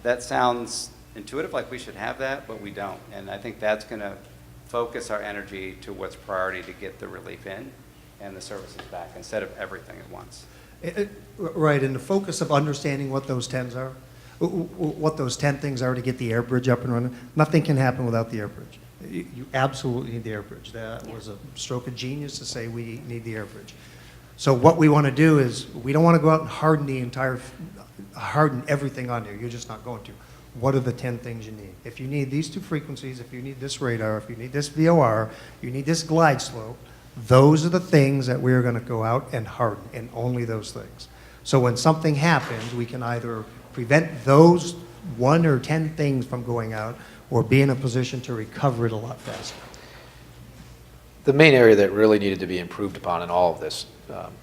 That sounds intuitive, like we should have that, but we don't. And I think that's going to focus our energy to what's priority to get the relief in and the services back instead of everything at once. Right, and the focus of understanding what those 10s are, what those 10 things are to get the air bridge up and running, nothing can happen without the air bridge. You absolutely need the air bridge. That was a stroke of genius to say we need the air bridge. So what we want to do is, we don't want to go out and harden everything on there. You're just not going to. What are the 10 things you need? If you need these 2 frequencies, if you need this radar, if you need this VOR, you need this glide slope, those are the things that we're going to go out and harden, and only those things. So when something happens, we can either prevent those 1 or 10 things from going out, or be in a position to recover it a lot faster. The main area that really needed to be improved upon in all of this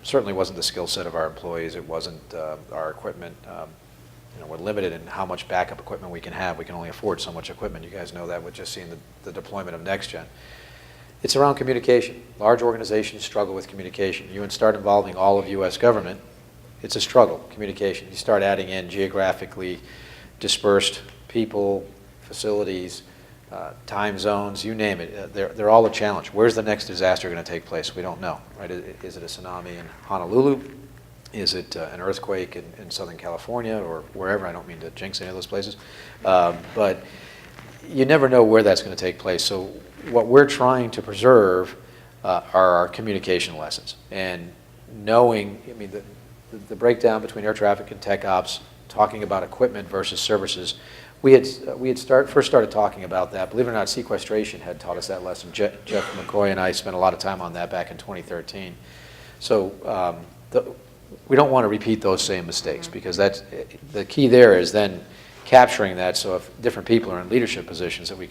certainly wasn't the skill set of our employees. It wasn't our equipment. We're limited in how much backup equipment we can have. We can only afford so much equipment. You guys know that with just seeing the deployment of NextGen. It's around communication. Large organizations struggle with communication. You start involving all of U.S. government, it's a struggle, communication. You start adding in geographically dispersed people, facilities, time zones, you name it. They're all a challenge. Where's the next disaster going to take place? We don't know, right? Is it a tsunami in Honolulu? Is it an earthquake in Southern California or wherever? I don't mean to jinx any of those places. But you never know where that's going to take place. So what we're trying to preserve are our communication lessons. And knowing, I mean, the breakdown between air traffic and tech ops, talking about equipment versus services, we had first started talking about that. Believe it or not, sequestration had taught us that lesson. Jeff McCoy and I spent a lot of time on that back in 2013. So we don't want to repeat those same mistakes, because that's the key there is then capturing that, so if different people are in leadership positions, that we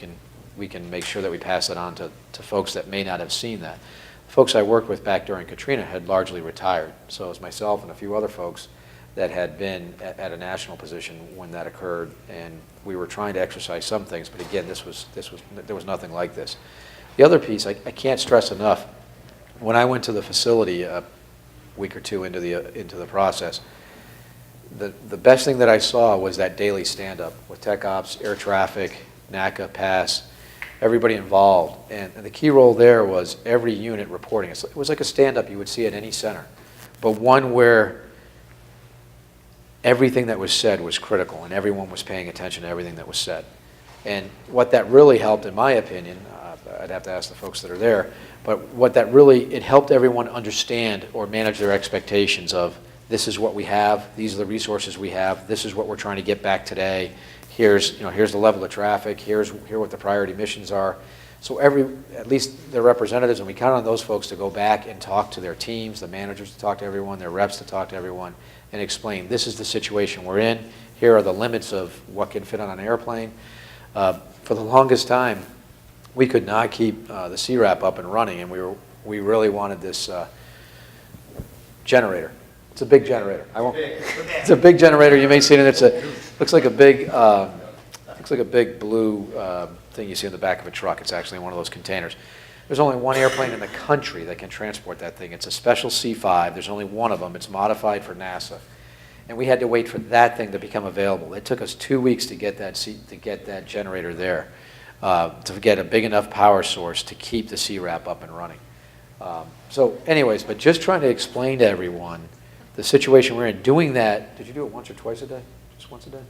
can make sure that we pass it on to folks that may not have seen that. Folks I worked with back during Katrina had largely retired, so it was myself and a few other folks that had been at a national position when that occurred, and we were trying to exercise some things, but again, there was nothing like this. The other piece, I can't stress enough, when I went to the facility a week or 2 into the process, the best thing that I saw was that daily stand-up with tech ops, air traffic, NACA, PASS, everybody involved. And the key role there was every unit reporting. It was like a stand-up you would see at any center, but one where everything that was said was critical and everyone was paying attention to everything that was said. And what that really helped, in my opinion, I'd have to ask the folks that are there, but what that really, it helped everyone understand or manage their expectations of, this is what we have, these are the resources we have, this is what we're trying to get back today, here's the level of traffic, here what the priority missions are. So at least the representatives, and we count on those folks to go back and talk to their teams, the managers to talk to everyone, their reps to talk to everyone, and explain, this is the situation we're in, here are the limits of what can fit on an airplane. For the longest time, we could not keep the CRAP up and running, and we really wanted this generator. It's a big generator. It's a big generator. You may see it. Looks like a big blue thing you see in the back of a truck. It's actually one of those containers. There's only one airplane in the country that can transport that thing. It's a special C-5. There's only one of them. It's modified for NASA, and we had to wait for that thing to become available. It took us 2 weeks to get that generator there. to get a big enough power source to keep the CRAP up and running. So anyways, but just trying to explain to everyone the situation we're in. Doing that, did you do it once or twice a day? Just once a day?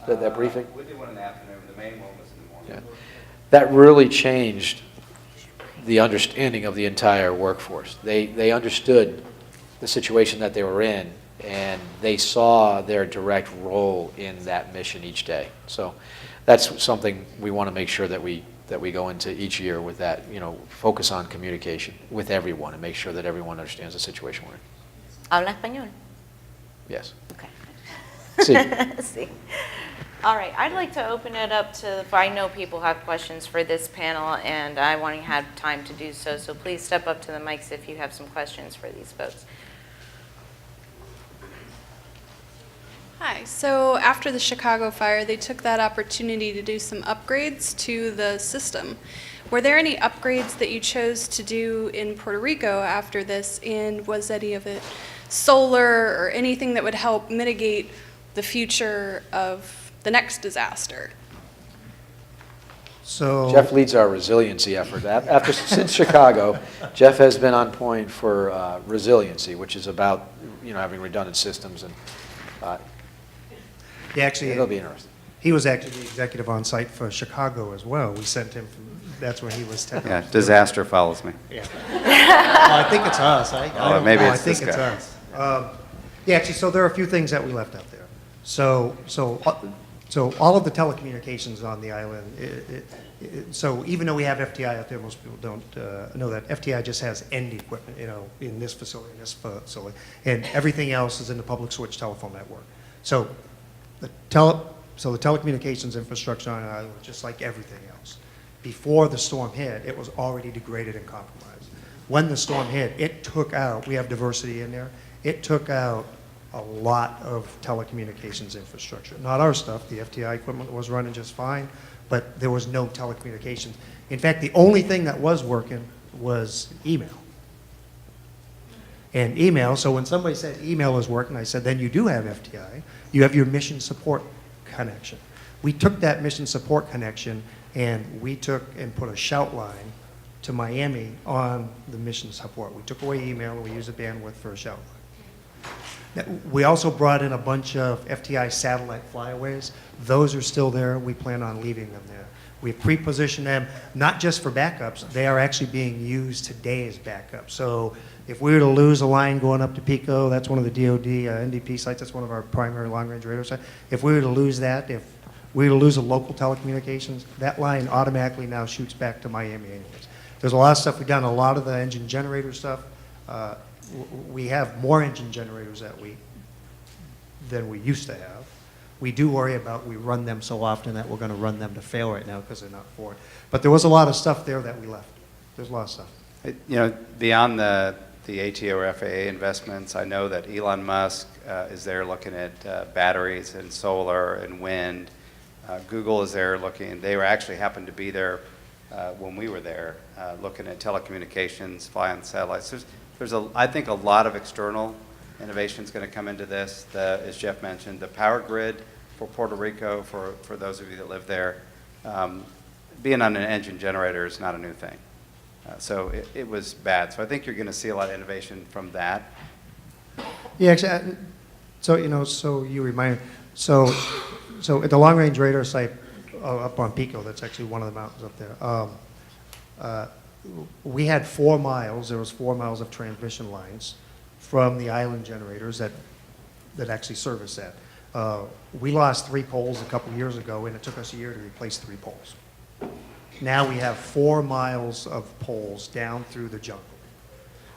That briefing? We did one in the afternoon. The main one was in the morning. Yeah. That really changed the understanding of the entire workforce. They understood the situation that they were in, and they saw their direct role in that mission each day. So that's something we want to make sure that we go into each year with, that, focus on communication with everyone and make sure that everyone understands the situation we're in. ¿Habla español? Yes. Okay. Sí. Sí. All right, I'd like to open it up to, I know people have questions for this panel, and I want to have time to do so, so please step up to the mics if you have some questions for these folks. Hi. So after the Chicago fire, they took that opportunity to do some upgrades to the system. Were there any upgrades that you chose to do in Puerto Rico after this, and was any of it solar or anything that would help mitigate the future of the next disaster? So. Jeff leads our resiliency effort. Since Chicago, Jeff has been on point for resiliency, which is about having redundant systems, and Yeah, actually, it'll be interesting. he was actually the executive on site for Chicago as well. We sent him that's where he was technical. Yeah, disaster follows me. Yeah. Well, I think it's us. I don't maybe know. it's I think this it's guy. us. Yeah, actually, so there are a few things that we left out there. So all of the telecommunications on the island, so even though we have FTI out there, most people don't know that FTI just has end equipment, in this facility, and everything else is in the public switch telephone network. So the telecommunications infrastructure on the island, just like everything else, before the storm hit, it was already degraded and compromised. When the storm hit, it took out, we have diversity in there, it took out a lot of telecommunications infrastructure. Not our stuff, the FTI equipment was running just fine, but there was no telecommunications. In fact, the only thing that was working was email. And email, so when somebody said email is working, I said, then you do have FTI, you have your mission support connection. We took that mission support connection and we took and put a shout line to Miami on the mission support. We took away email and we used the bandwidth for a shout line. Now, we also brought in a bunch of FTI satellite flyaways. Those are still there. We plan on leaving them there. We pre-positioned them not just for backups, they are actually being used today as backups. So if we were to lose a line going up to Pico, that's one of the DoD NDP sites, that's one of our primary long-range radar sites. If we were to lose that, if we were to lose a local telecommunications, that line automatically now shoots back to Miami anyways. There's a lot of stuff we've done, a lot of the engine generator stuff. We have more engine generators than we used to have. We do worry about, we run them so often that we're going to run them to fail right now because they're not forward. But there was a lot of stuff there that we left. There's a lot of stuff. Beyond the ATO or FAA investments, I know that Elon Musk is there looking at batteries and solar and wind. Google is there looking. They actually happened to be there when we were there, looking at telecommunications, flying satellites. There's I think a lot of external innovation is going to come into this. As Jeff mentioned, the power grid for Puerto Rico, for those of you that live there, being on an engine generator is not a new thing. So it was bad. So I think you're going to see a lot of innovation from that. Yeah, actually, so you remind me. So at the long-range radar site up on Pico, that's actually one of the mountains up there. We had 4 miles. There was 4 miles of transmission lines from the island generators that actually service that. We lost 3 poles a couple years ago, and it took us a year to replace 3 poles. Now we have 4 miles of poles down through the jungle.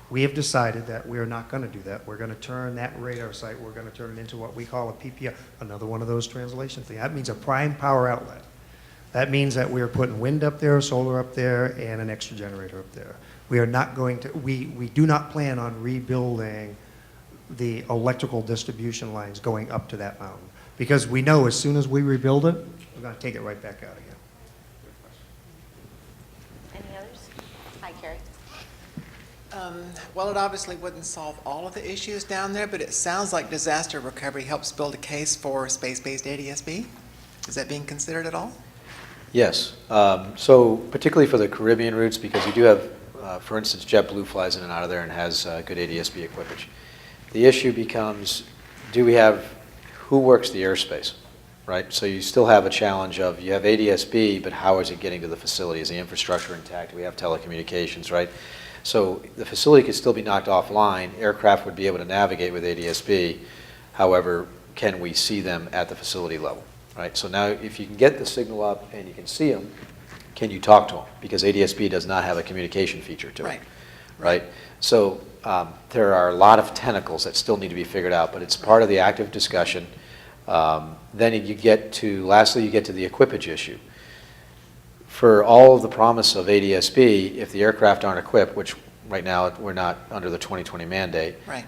We have decided that we are not going to do that. We're going to turn that radar site, we're going to turn it into what we call a PPO, another one of those translation things. That means a prime power outlet. That means that we are putting wind up there, solar up there, and an extra generator up there. We are not going to, we do not plan on rebuilding the electrical distribution lines going up to that mountain. Because we know as soon as we rebuild it, we're going to take it right back out again. Any others? Hi, Carrie. Well, it obviously wouldn't solve all of the issues down there, but it sounds like disaster recovery helps build a case for space-based ADSB. Is that being considered at all? Yes. So particularly for the Caribbean routes, because you do have, for instance, JetBlue flies in and out of there and has good ADS-B equipage. The issue becomes, who works the airspace, right? So you still have a challenge of, you have ADS-B, but how is it getting to the facility? Is the infrastructure intact? Do we have telecommunications, right? So the facility could still be knocked offline. Aircraft would be able to navigate with ADS-B. However, can we see them at the facility level, right? So now if you can get the signal up and you can see them, can you talk to them? Because ADS-B does not have a communication feature to it, right? So there are a lot of tentacles that still need to be figured out, but it's part of the active discussion. Then you get to, lastly, you get to the equipage issue. For all of the promise of ADS-B, if the aircraft aren't equipped, which right now we're not under the 2020 mandate, Right.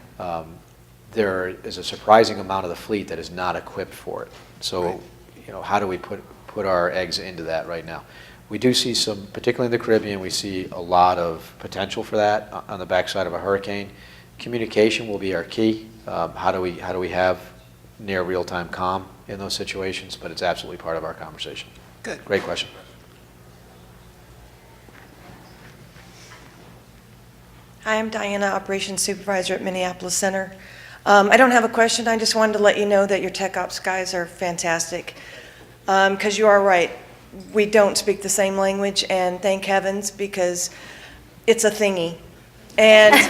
There is a surprising amount of the fleet that is not equipped for it. So, Right. How do we put our eggs into that right now? We do see some, particularly in the Caribbean, we see a lot of potential for that on the backside of a hurricane. Communication will be our key. How do we have near real-time comm in those situations? But it's absolutely part of our conversation. Good. Great question. Hi, I'm Diana, Operations Supervisor at Minneapolis Center. I don't have a question. I just wanted to let you know that your tech ops guys are fantastic. Because you are right. We don't speak the same language, and thank heavens, because it's a thingy. And Wait a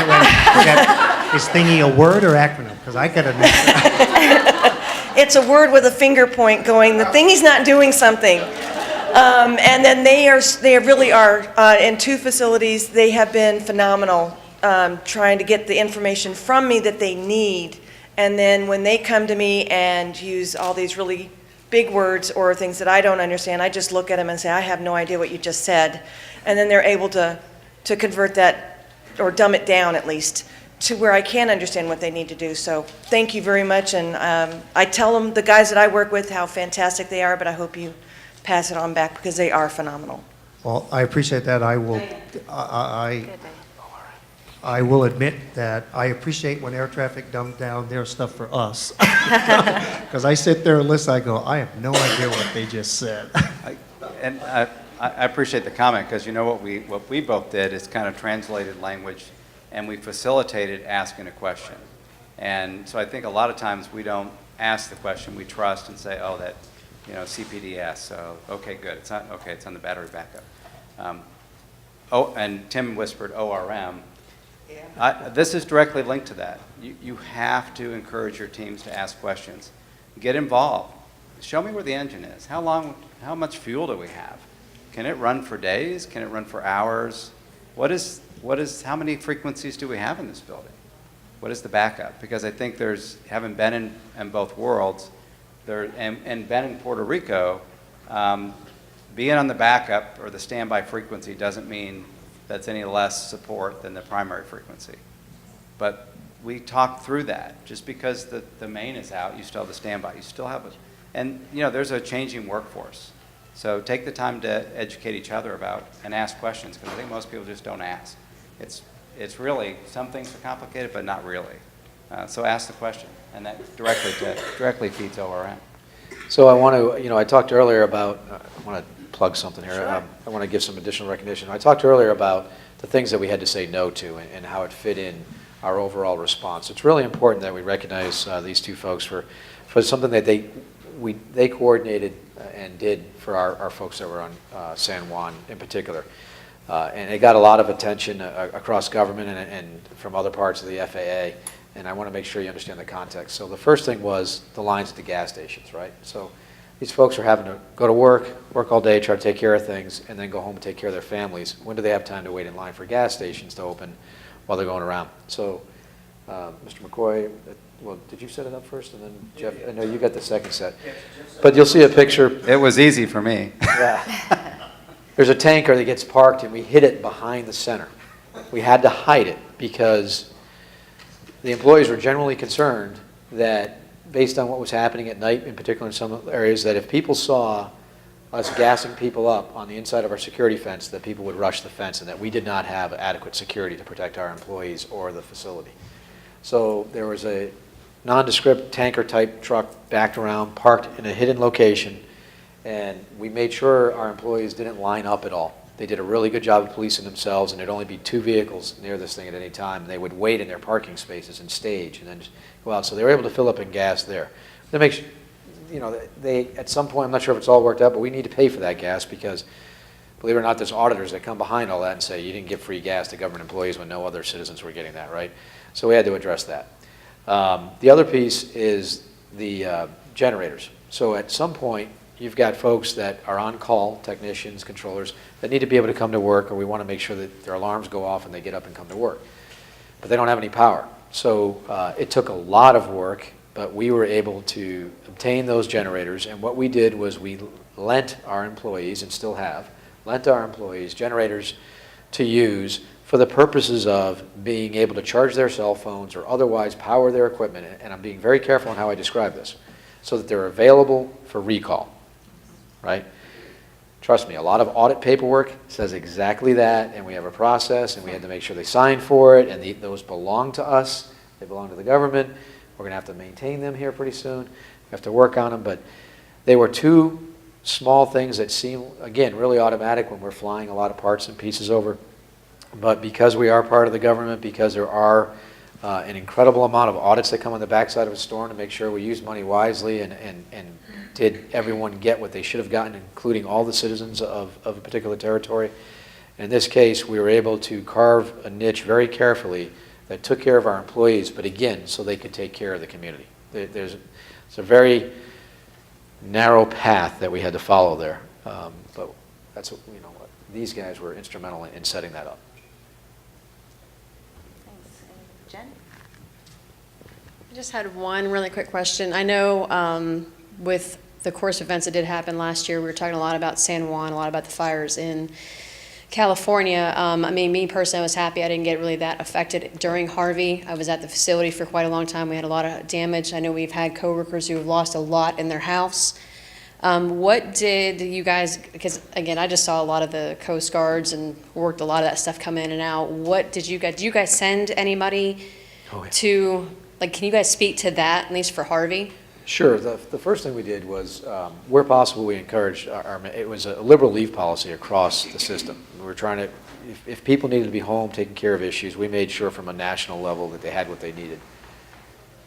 minute, is thingy a word or acronym? Because I got to know. it's a word with a finger point going, the thingy's not doing something. And then they really are, in 2 facilities, they have been phenomenal, trying to get the information from me that they need. And then when they come to me and use all these really big words or things that I don't understand, I just look at them and say, I have no idea what you just said. And then they're able to convert that, or dumb it down at least, to where I can understand what they need to do. So thank you very much. And I tell them, the guys that I work with, how fantastic they are, but I hope you pass it on back because they are phenomenal. Well, I appreciate that. I will admit that I appreciate when air traffic dumbs down their stuff for us. Because I sit there and listen, I go, I have no idea what they just said. I appreciate the comment, because what we both did is kind of translated language, and we facilitated asking a question. And so I think a lot of times we don't ask the question, we trust and say, oh, that, CPDS, so, okay, good, it's on the battery backup. And Tim whispered ORM. This is directly linked to that. You have to encourage your teams to ask questions. Get involved. Show me where the engine is. How much fuel do we have? Can it run for days? Can it run for hours? How many frequencies do we have in this building? What is the backup? Because I think having been in both worlds, and been in Puerto Rico, being on the backup or the standby frequency doesn't mean that's any less support than the primary frequency. But we talk through that. Just because the main is out, you still have the standby. You still have and there's a changing workforce. So take the time to educate each other about and ask questions, because I think most people just don't ask. It's really, some things are complicated, but not really. So ask the question, and that directly feeds ORM. So I want to, I talked earlier about, I want to plug something here. Sure. I want to give some additional recognition. I talked earlier about the things that we had to say no to and how it fit in our overall response. It's really important that we recognize these 2 folks for something that they coordinated and did for our folks that were on San Juan in particular. And it got a lot of attention across government and from other parts of the FAA. And I want to make sure you understand the context. So the first thing was the lines at the gas stations, right? So these folks are having to go to work all day, try to take care of things, and then go home and take care of their families. When do they have time to wait in line for gas stations to open while they're going around? So, Mr. McCoy, well, did you set it up first? And then Jeff, I know you got the second set. But you'll see a picture. It was easy for me. Yeah. There's a tanker that gets parked, and we hid it behind the center. We had to hide it because the employees were generally concerned that, based on what was happening at night, in particular in some areas, that if people saw us gassing people up on the inside of our security fence, that people would rush the fence and that we did not have adequate security to protect our employees or the facility. So there was a nondescript tanker-type truck backed around, parked in a hidden location, and we made sure our employees didn't line up at all. They did a really good job of policing themselves, and there'd only be 2 vehicles near this thing at any time. They would wait in their parking spaces and stage, and then just go out. So they were able to fill up and gas there. That makes, you know, they, at some point, I'm not sure if it's all worked out, but we need to pay for that gas because, believe it or not, there's auditors that come behind all that and say, you didn't give free gas to government employees when no other citizens were getting that, right? So we had to address that. The other piece is the generators. So at some point, you've got folks that are on call, technicians, controllers, that need to be able to come to work, or we want to make sure that their alarms go off and they get up and come to work. But they don't have any power. So it took a lot of work, but we were able to obtain those generators, and what we did was we lent our employees, and still have, lent our employees generators to use for the purposes of being able to charge their cell phones or otherwise power their equipment, and I'm being very careful on how I describe this, so that they're available for recall, right? Trust me, a lot of audit paperwork says exactly that, and we have a process, and we had to make sure they sign for it, and those belong to us, they belong to the government. We're going to have to maintain them here pretty soon. We have to work on them, but they were 2 small things that seem, again, really automatic when we're flying a lot of parts and pieces over. But because we are part of the government, because there are an incredible amount of audits that come on the backside of a storm to make sure we use money wisely and did everyone get what they should have gotten, including all the citizens of a particular territory. In this case, we were able to carve a niche very carefully that took care of our employees, but again, so they could take care of the community. It's a very narrow path that we had to follow there, but that's what, you know, these guys were instrumental in setting that up. Thanks. And Jen? I just had one really quick question. I know with the course of events that did happen last year, we were talking a lot about San Juan, a lot about the fires in California. I mean, me personally, I was happy I didn't get really that affected during Harvey. I was at the facility for quite a long time. We had a lot of damage. I know we've had coworkers who have lost a lot in their house. What did you guys, because again, I just saw a lot of the Coast Guards and worked a lot of that stuff come in and out. What did you guys send anybody to, like, can you guys speak to that, at least for Harvey? Sure. The first thing we did was, where possible, we encouraged it was a liberal leave policy across the system. We were trying to, if people needed to be home taking care of issues, we made sure from a national level that they had what they needed.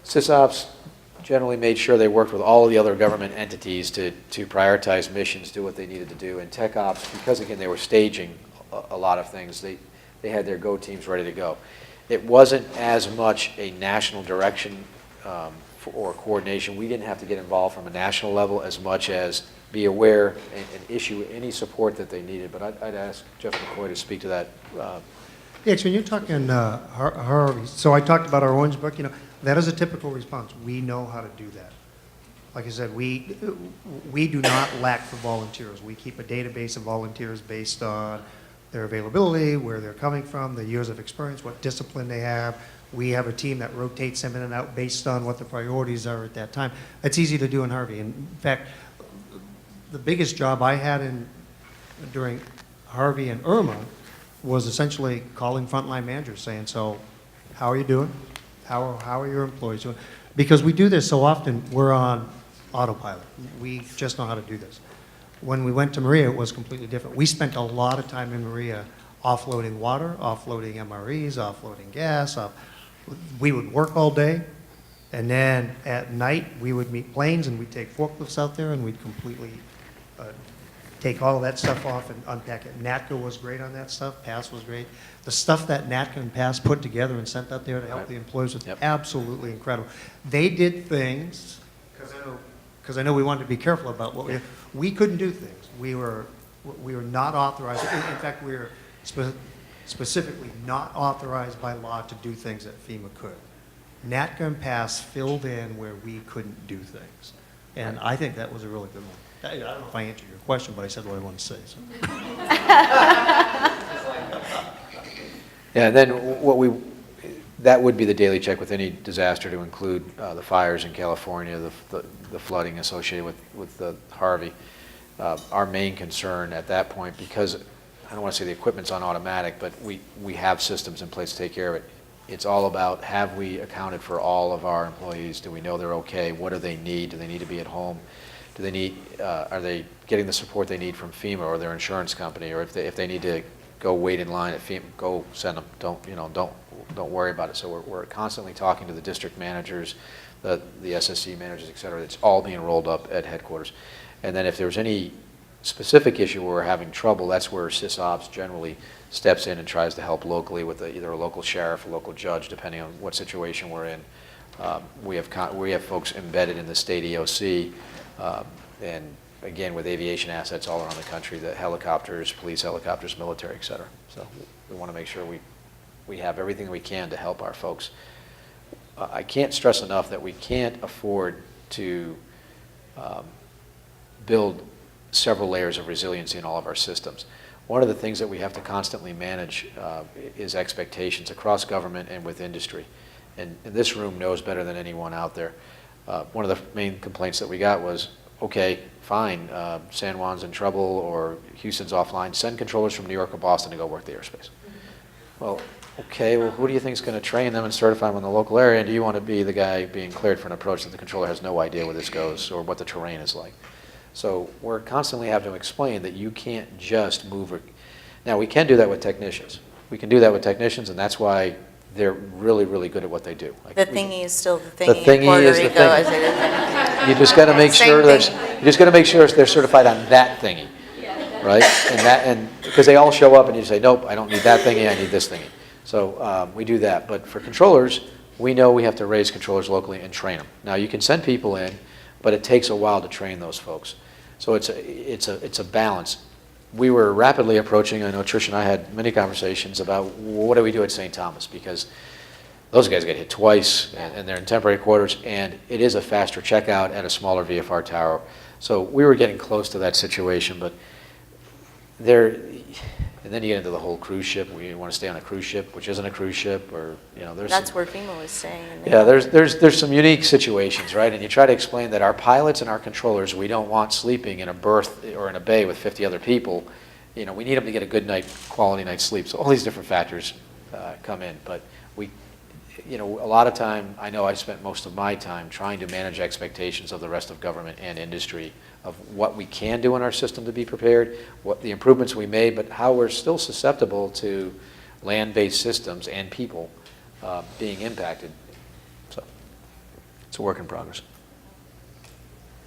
SysOps generally made sure they worked with all of the other government entities to prioritize missions, do what they needed to do. And Tech Ops, because again, they were staging a lot of things, they had their go teams ready to go. It wasn't as much a national direction or coordination. We didn't have to get involved from a national level as much as be aware and issue any support that they needed. But I'd ask Jeff McCoy to speak to that. Yeah, so when you're talking Harvey, so I talked about our Orange Book, you know, that is a typical response. We know how to do that. Like I said, we do not lack for volunteers. We keep a database of volunteers based on their availability, where they're coming from, the years of experience, what discipline they have. We have a team that rotates them in and out based on what the priorities are at that time. That's easy to do in Harvey. In fact, the biggest job I had during Harvey and Irma was essentially calling frontline managers saying, so how are you doing? How are your employees doing? Because we do this so often, we're on autopilot. We just know how to do this. When we went to Maria, it was completely different. We spent a lot of time in Maria offloading water, offloading MREs, offloading gas. We would work all day, and then at night we would meet planes and we'd take forklifts out there and we'd completely take all of that stuff off and unpack it. NATCO was great on that stuff. PASS was great. The stuff that NATCO and PASS put together and sent out there to help the employees was absolutely incredible. They did things, because I know we wanted to be careful about what we couldn't do things. We were not authorized. In fact, we were specifically not authorized by law to do things that FEMA could. NATCA and PASS filled in where we couldn't do things. And I think that was a really good one. I don't know if I answered your question, but I said what I wanted to say. So. Yeah, and then that would be the daily check with any disaster, to include the fires in California, the flooding associated with the Harvey. Our main concern at that point, because I don't want to say the equipment's on automatic, but we have systems in place to take care of it. It's all about, have we accounted for all of our employees? Do we know they're okay? What do they need? Do they need to be at home? Do they need, are they getting the support they need from FEMA or their insurance company? Or if they need to go wait in line at FEMA, go send them. Don't worry about it. So we're constantly talking to the district managers, the SSC managers, et cetera. It's all being rolled up at headquarters. And then if there's any specific issue where we're having trouble, that's where SysOps generally steps in and tries to help locally with either a local sheriff, a local judge, depending on what situation we're in. We have folks embedded in the state EOC, and again with aviation assets all around the country, the helicopters, police helicopters, military, et cetera. So we want to make sure we have everything we can to help our folks. I can't stress enough that we can't afford to build several layers of resiliency in all of our systems. One of the things that we have to constantly manage is expectations across government and with industry. And this room knows better than anyone out there. One of the main complaints that we got was, okay, fine, San Juan's in trouble or Houston's offline, send controllers from New York or Boston to go work the airspace. Well, okay, well, who do you think is going to train them and certify them in the local area? And do you want to be the guy being cleared for an approach that the controller has no idea where this goes or what the terrain is like? So we're constantly having to explain that you can't just move. Now, we can do that with technicians. We can do that with technicians, and that's why they're really, really good at what they do. Like The thingy is still the the thingy in thingy Puerto is the Rico thingy. as it is in. You just got to make Same sure thing. you just got to make sure they're certified on that thingy, right? And because they all show up and you say, nope, I don't need that thingy, I need this thingy. So we do that. But for controllers, we know we have to raise controllers locally and train them. Now you can send people in, but it takes a while to train those folks. So it's a balance. We were rapidly approaching, I know Trish and I had many conversations about what do we do at St. Thomas, because those guys get hit twice and they're in temporary quarters, and it is a faster checkout at a smaller VFR tower. So we were getting close to that situation, but and then you get into the whole cruise ship. We want to stay on a cruise ship, which isn't a cruise ship, or there's That's where FEMA was saying. yeah, there's some unique situations, right? And you try to explain that our pilots and our controllers, we don't want sleeping in a berth or in a bay with 50 other people. We need them to get a good quality night's sleep. So all these different factors come in. But a lot of time, I know I spent most of my time trying to manage expectations of the rest of government and industry of what we can do in our system to be prepared, what the improvements we made, but how we're still susceptible to land-based systems and people being impacted. So it's a work in progress.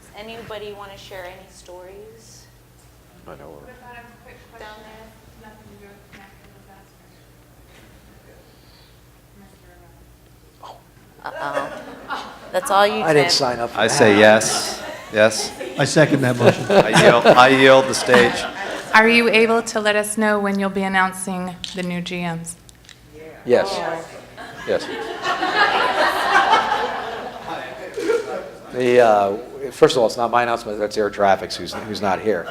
Does anybody want to share any stories I know we're- down there? Uh-oh. That's all you, Tim. I didn't sign up for I that. say yes, yes. I second that motion. I yield the stage. Are you able to let us know when you'll be announcing the new GMs? Yes. Yes. First of all, it's not my announcement. That's air traffic's who's not here.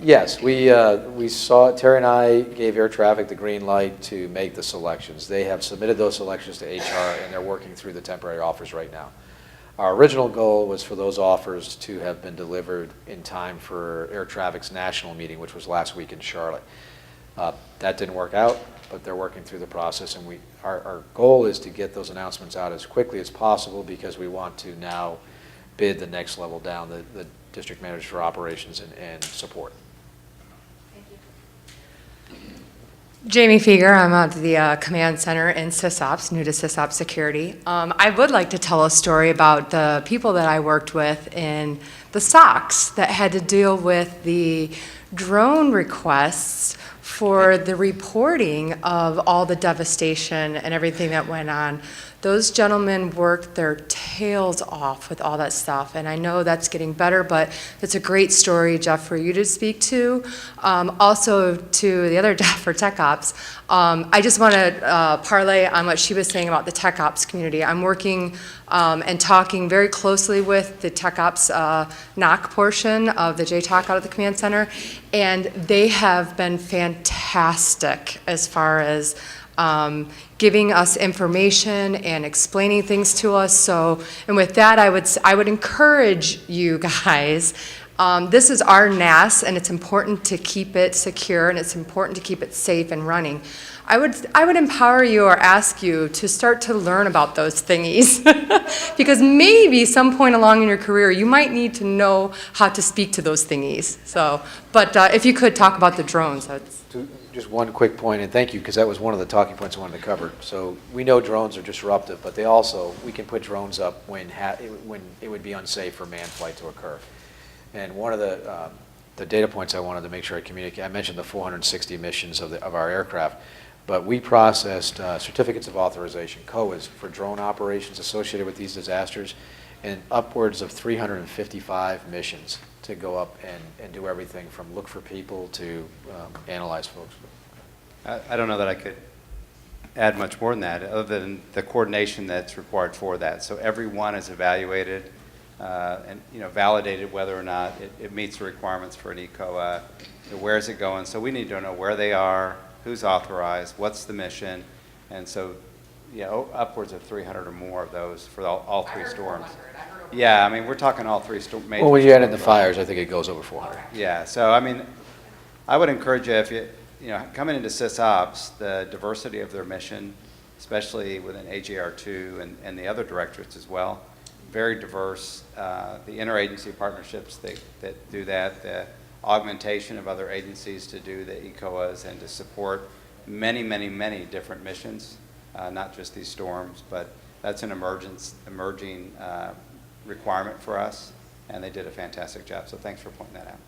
Yes, we saw Terry and I gave air traffic the green light to make the selections. They have submitted those selections to HR, and they're working through the temporary offers right now. Our original goal was for those offers to have been delivered in time for air traffic's national meeting, which was last week in Charlotte. That didn't work out, but they're working through the process, and our goal is to get those announcements out as quickly as possible because we want to now bid the next level down, the district managers for operations and support. Jamie Feger, I'm at the command center in SysOps, new to SysOps security. I would like to tell a story about the people that I worked with in the SOX that had to deal with the drone requests for the reporting of all the devastation and everything that went on. Those gentlemen worked their tails off with all that stuff, and I know that's getting better, but it's a great story, Jeff, for you to speak to. Also to the other Jeff for Tech Ops, I just want to parlay on what she was saying about the Tech Ops community. I'm working and talking very closely with the Tech Ops NOC portion of the JTOC out of the command center, and they have been fantastic as far as giving us information and explaining things to us. So, and with that, I would encourage you guys This is our NAS, and it's important to keep it secure, and it's important to keep it safe and running. I would empower you or ask you to start to learn about those thingies, because maybe some point along in your career, you might need to know how to speak to those thingies. So, but if you could talk about the drones, that's... Just one quick point, and thank you, because that was one of the talking points I wanted to cover. So we know drones are disruptive, but they also, we can put drones up when it would be unsafe for manned flight to occur. And one of the data points I wanted to make sure I communicate, I mentioned the 460 missions of our aircraft, but we processed certificates of authorization, COAs, for drone operations associated with these disasters, and upwards of 355 missions to go up and do everything from look for people to analyze folks. I don't know that I could add much more than that, other than the coordination that's required for that. So everyone is evaluated and validated whether or not it meets the requirements for an ECOA. Where is it going? So we need to know where they are, who's authorized, what's the mission, and so upwards of 300 or more of those for all three storms. Yeah, I mean, we're talking all three major storms. Well, when you add in the fires, I think it goes over 400. Yeah, so I mean, I would encourage you, if coming into SysOps, the diversity of their mission, especially within AJR2 and the other directorates as well, very diverse. The interagency partnerships that do that, the augmentation of other agencies to do the ECOAs and to support many, many, many different missions, not just these storms, but that's an emerging requirement for us, and they did a fantastic job. So thanks for pointing that out.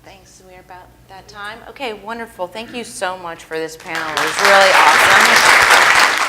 Thanks. We're about that time. Okay, wonderful. Thank you so much for this panel. It was really awesome.